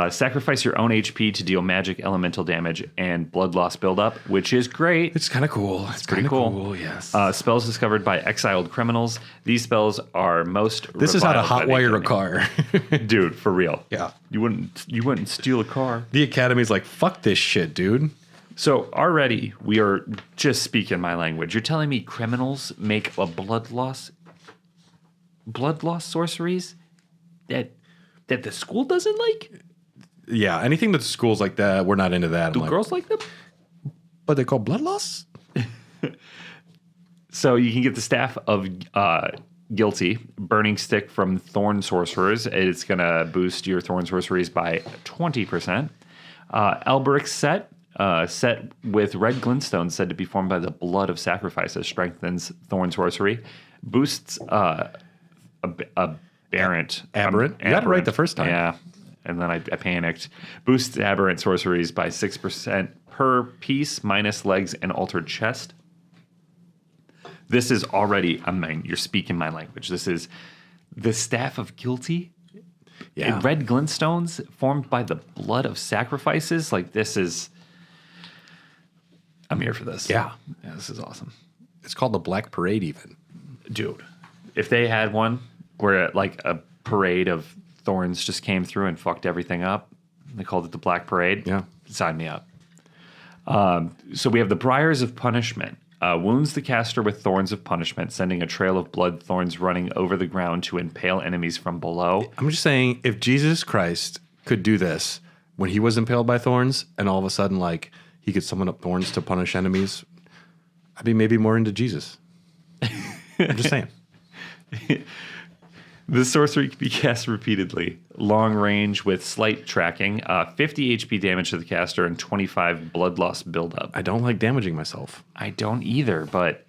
Speaker 2: Sacrifice your own HP to deal magic elemental damage and blood loss buildup, which is great.
Speaker 1: It's kind of cool. It's
Speaker 2: pretty
Speaker 1: kinda
Speaker 2: cool.
Speaker 1: Yes.
Speaker 2: Spells discovered by exiled criminals. These spells are most.
Speaker 1: This is how to
Speaker 2: reviled by the
Speaker 1: hotwire a
Speaker 2: Academy.
Speaker 1: car.
Speaker 2: Dude, for real.
Speaker 1: Yeah.
Speaker 2: You wouldn't steal a car.
Speaker 1: The Academy's like, fuck this shit, dude.
Speaker 2: So already we are just speaking my language. You're telling me criminals make a blood loss sorceries that the school doesn't like?
Speaker 1: Yeah, anything that school's like that, we're not into that.
Speaker 2: Do girls like them?
Speaker 1: But they call blood loss?
Speaker 2: So you can get the Staff of Guilty, Burning Stick from Thorn Sorcerers. It's going to boost your Thorn Sorceries by 20%. Alberic's set with red glintstone said to be formed by the blood of sacrifices, strengthens Thorn Sorcery, boosts Aberrant.
Speaker 1: Aberrant? You got it right the first time.
Speaker 2: Yeah, and then I panicked. Boosts Aberrant Sorceries by 6% per piece, minus legs and altered chest. This is already, you're speaking my language. This is the Staff of Guilty.
Speaker 1: Yeah.
Speaker 2: Red glintstones formed by the blood of sacrifices. Like, this is... I'm here for this.
Speaker 1: Yeah.
Speaker 2: Yeah, this is awesome.
Speaker 1: It's called the Black Parade even.
Speaker 2: Dude, if they had one where like a parade of thorns just came through and fucked everything up, they called it the Black Parade.
Speaker 1: Yeah.
Speaker 2: Sign me up. So we have the Briars of Punishment. Wounds the caster with thorns of punishment, sending a trail of blood thorns running over the ground to impale enemies from below.
Speaker 1: I'm just saying, if Jesus Christ could do this when he was impaled by thorns, and all of a sudden, like, he could summon up thorns to punish enemies, I'd be maybe more into Jesus. I'm just saying.
Speaker 2: This sorcery can be cast repeatedly. Long range with slight tracking. 50 HP damage to the caster and 25 blood loss buildup.
Speaker 1: I don't like damaging myself.
Speaker 2: I don't either, but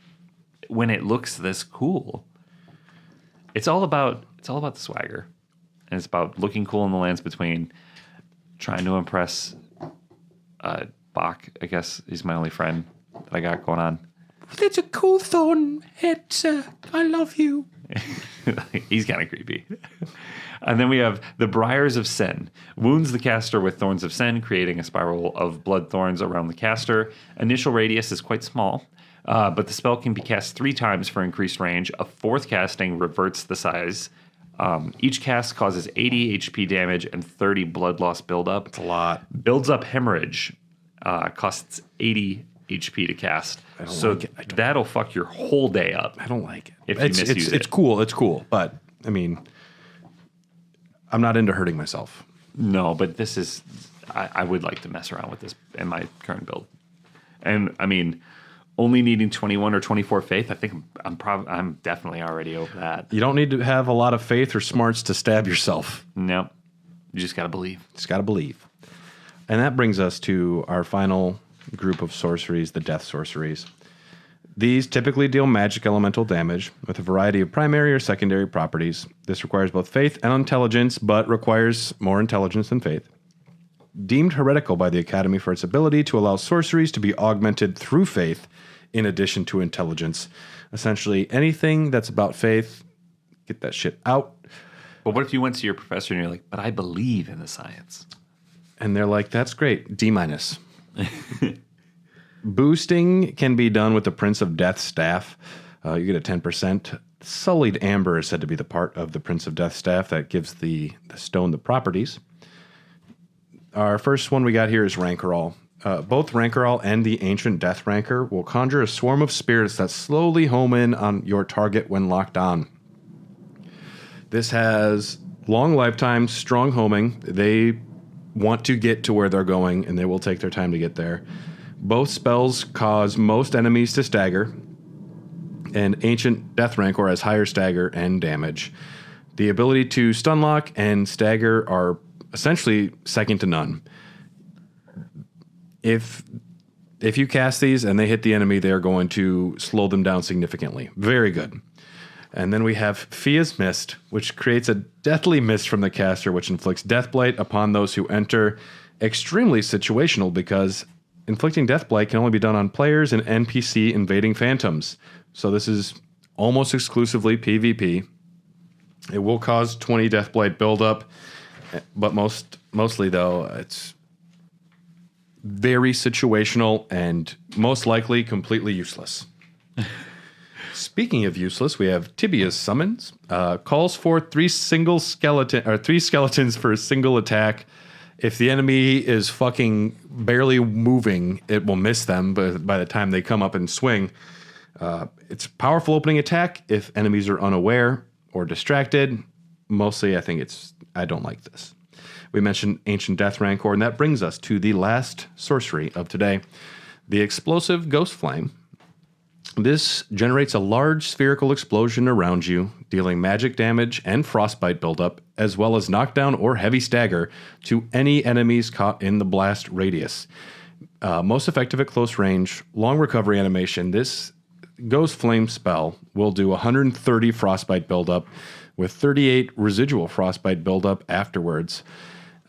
Speaker 2: when it looks this cool, it's all about the swagger. And it's about looking cool in the lands between, trying to impress Bach, I guess he's my only friend that I got going on.
Speaker 1: It's a cool thorn. I love you.
Speaker 2: He's kind of creepy. And then we have the Briars of Sin. Wounds the caster with Thorns of Sin, creating a spiral of blood thorns around the caster. Initial radius is quite small, but the spell can be cast 3 times for increased range. A 4th casting reverts the size. Each cast causes 80 HP damage and 30 blood loss buildup.
Speaker 1: It's a lot.
Speaker 2: Builds up hemorrhage. Costs 80 HP to cast. So
Speaker 1: like it.
Speaker 2: that'll fuck your whole day up.
Speaker 1: I don't like it.
Speaker 2: If you misuse it.
Speaker 1: It's cool. It's cool. But, I mean, I'm not into hurting myself.
Speaker 2: No, but this is... I would like to mess around with this in my current build. And, I mean, only needing 21 or 24 faith, I think I'm definitely already over that.
Speaker 1: You don't need to have a lot of faith or smarts to stab yourself.
Speaker 2: No. You just got to believe.
Speaker 1: Just got to believe. And that brings us to our final group of sorceries, the death sorceries. These typically deal magic elemental damage with a variety of primary or secondary properties. This requires both faith and intelligence, but requires more intelligence than faith. deemed heretical by the Academy for its ability to allow sorceries to be augmented through faith in addition to intelligence. Essentially, anything that's about faith, get that shit out.
Speaker 2: But what if you went to your professor and you're like, but I believe in the science?
Speaker 1: And they're like, that's great, D-. Boosting can be done with the Prince of Death staff. You get a 10%. Sullied amber is said to be the part of the Prince of Death staff that gives the stone the properties. Our first one we got here is Rancorall. Both Rancorall and the Ancient Death Rancor will conjure a swarm of spirits that slowly home in on your target when locked on. This has long lifetime, strong homing. They want to get to where they're going, and they will take their time to get there. Both spells cause most enemies to stagger, and Ancient Death Rancor has higher stagger and damage. The ability to stun lock and stagger are essentially second to none. If you cast these and they hit the enemy, they're going to slow them down significantly. Very good. And then we have Fia's Mist, which creates a deathly mist from the caster, which inflicts Deathblight upon those who enter. Extremely situational because inflicting Deathblight can only be done on players and NPC invading phantoms. So this is almost exclusively PvP. It will cause 20 Deathblight buildup, but mostly though, it's very situational and most likely completely useless. Speaking of useless, we have Tibia's Summons. Calls for three skeletons for a single attack. If the enemy is fucking barely moving, it will miss them by the time they come up and swing. It's a powerful opening attack if enemies are unaware or distracted. Mostly, I don't like this. We mentioned Ancient Death Rancor, and that brings us to the last sorcery of today, the Explosive Ghost Flame. This generates a large spherical explosion around you, dealing magic damage and frostbite buildup, as well as knockdown or heavy stagger to any enemies caught in the blast radius. Most effective at close range, long recovery animation. This Ghost Flame spell will do 130 frostbite buildup with 38 residual frostbite buildup afterwards.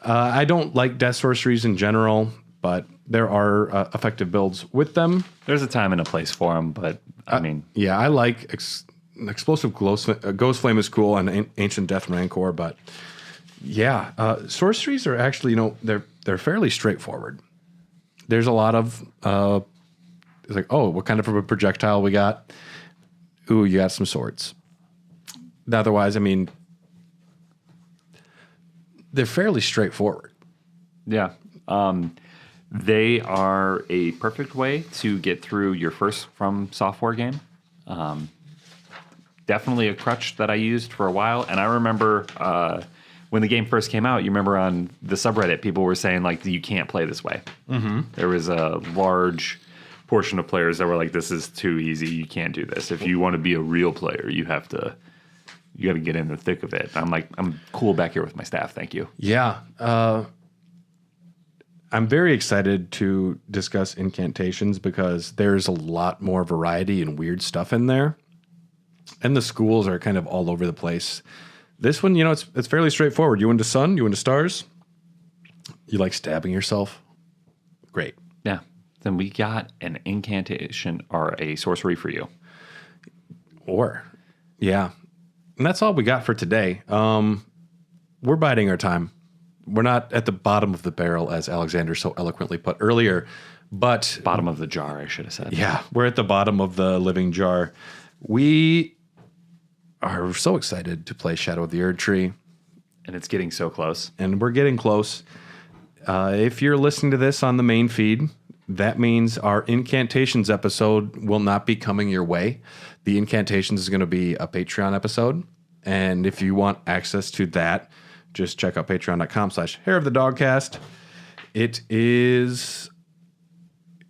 Speaker 1: I don't like death sorceries in general, but there are effective builds with them.
Speaker 2: There's a time and a place for them, but I mean...
Speaker 1: Yeah, I like Explosive Ghost Flame is cool and Ancient Death Rancor, but yeah, sorceries are actually, they're fairly straightforward. There's a lot of, it's like, oh, what kind of a projectile we got? Ooh, you got some swords. Otherwise, I mean, they're fairly straightforward.
Speaker 2: Yeah. They are a perfect way to get through your first From Software game. Definitely a crutch that I used for a while. And I remember when the game first came out, you remember on the subreddit, people were saying, like, you can't play this way. Mm-hmm. There was a large portion of players that were like, this is too easy. You can't do this. If you want to be a real player, you got to get in the thick of it. I'm like, I'm cool back here with my staff. Thank you.
Speaker 1: Yeah. I'm very excited to discuss incantations because there's a lot more variety and weird stuff in there. And the schools are kind of all over the place. This one, it's fairly straightforward. You into sun? You into stars? You like stabbing yourself? Great.
Speaker 2: Yeah. Then we got an incantation or a sorcery for you.
Speaker 1: Yeah. And that's all we got for today. We're biding our time. We're not at the bottom of the barrel, as Alexander so eloquently put earlier, but...
Speaker 2: Bottom of the jar, I should have said.
Speaker 1: Yeah, we're at the bottom of the living jar. We are so excited to play Shadow of the Erd Tree.
Speaker 2: And it's getting so close.
Speaker 1: And we're getting close. If you're listening to this on the main feed, that means our Incantations episode will not be coming your way. The Incantations is going to be a Patreon episode. And if you want access to that, just check out patreon.com/Hair of the Dogcast.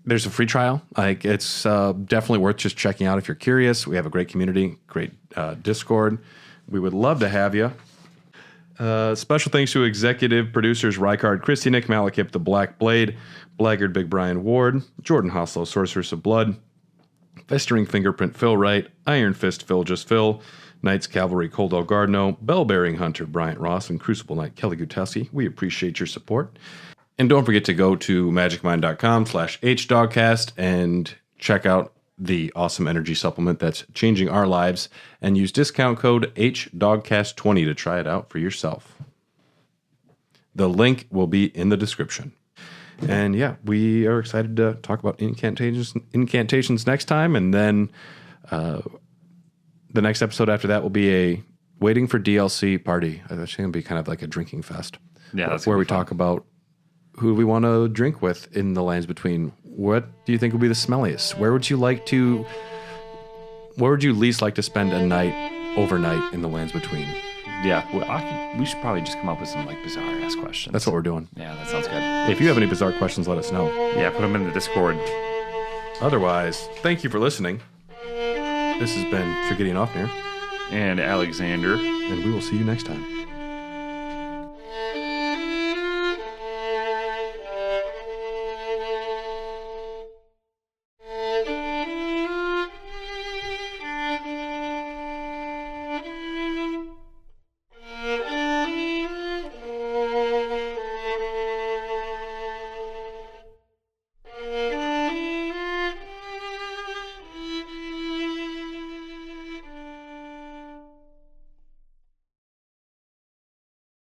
Speaker 1: There's a free trial. Like, it's definitely worth just checking out if you're curious. We have a great community, great Discord. We would love to have you. Special thanks to executive producers Rykard, Christy, Nick Malekip, The Black Blade, Blackguard Big Brian Ward, Jordan Hoslow, Sorceress of Blood, Festering Fingerprint Phil Wright, Iron Fist Phil Just Phil, Knights Cavalry Coldell Gardno, Bell-Bearing Hunter Bryant Ross, and Crucible Knight Kelly Gutowski. We appreciate your support. And don't forget to go to magicmind.com/hdogcast and check out the awesome energy supplement that's changing our lives, and use discount code HDogcast20 to try it out for yourself. The link will be in the description. And yeah, we are excited to talk about incantations next time, and then the next episode after that will be a waiting for DLC party. It's going to be kind of like a drinking fest.
Speaker 2: Yeah, that's
Speaker 1: where we talk about who we want to drink with in the lands between. What do you think will be the smelliest? Where would you least like to spend a night overnight in the lands between?
Speaker 2: Yeah, we should probably just come up with some like bizarre ass questions.
Speaker 1: That's what we're doing.
Speaker 2: Yeah, that sounds good.
Speaker 1: If you have any bizarre questions, let us know.
Speaker 2: Yeah, put them in the Discord.
Speaker 1: Otherwise, thank you for listening. This has been Triggery and Offnir.
Speaker 2: And Alexander.
Speaker 1: And we will see you next time.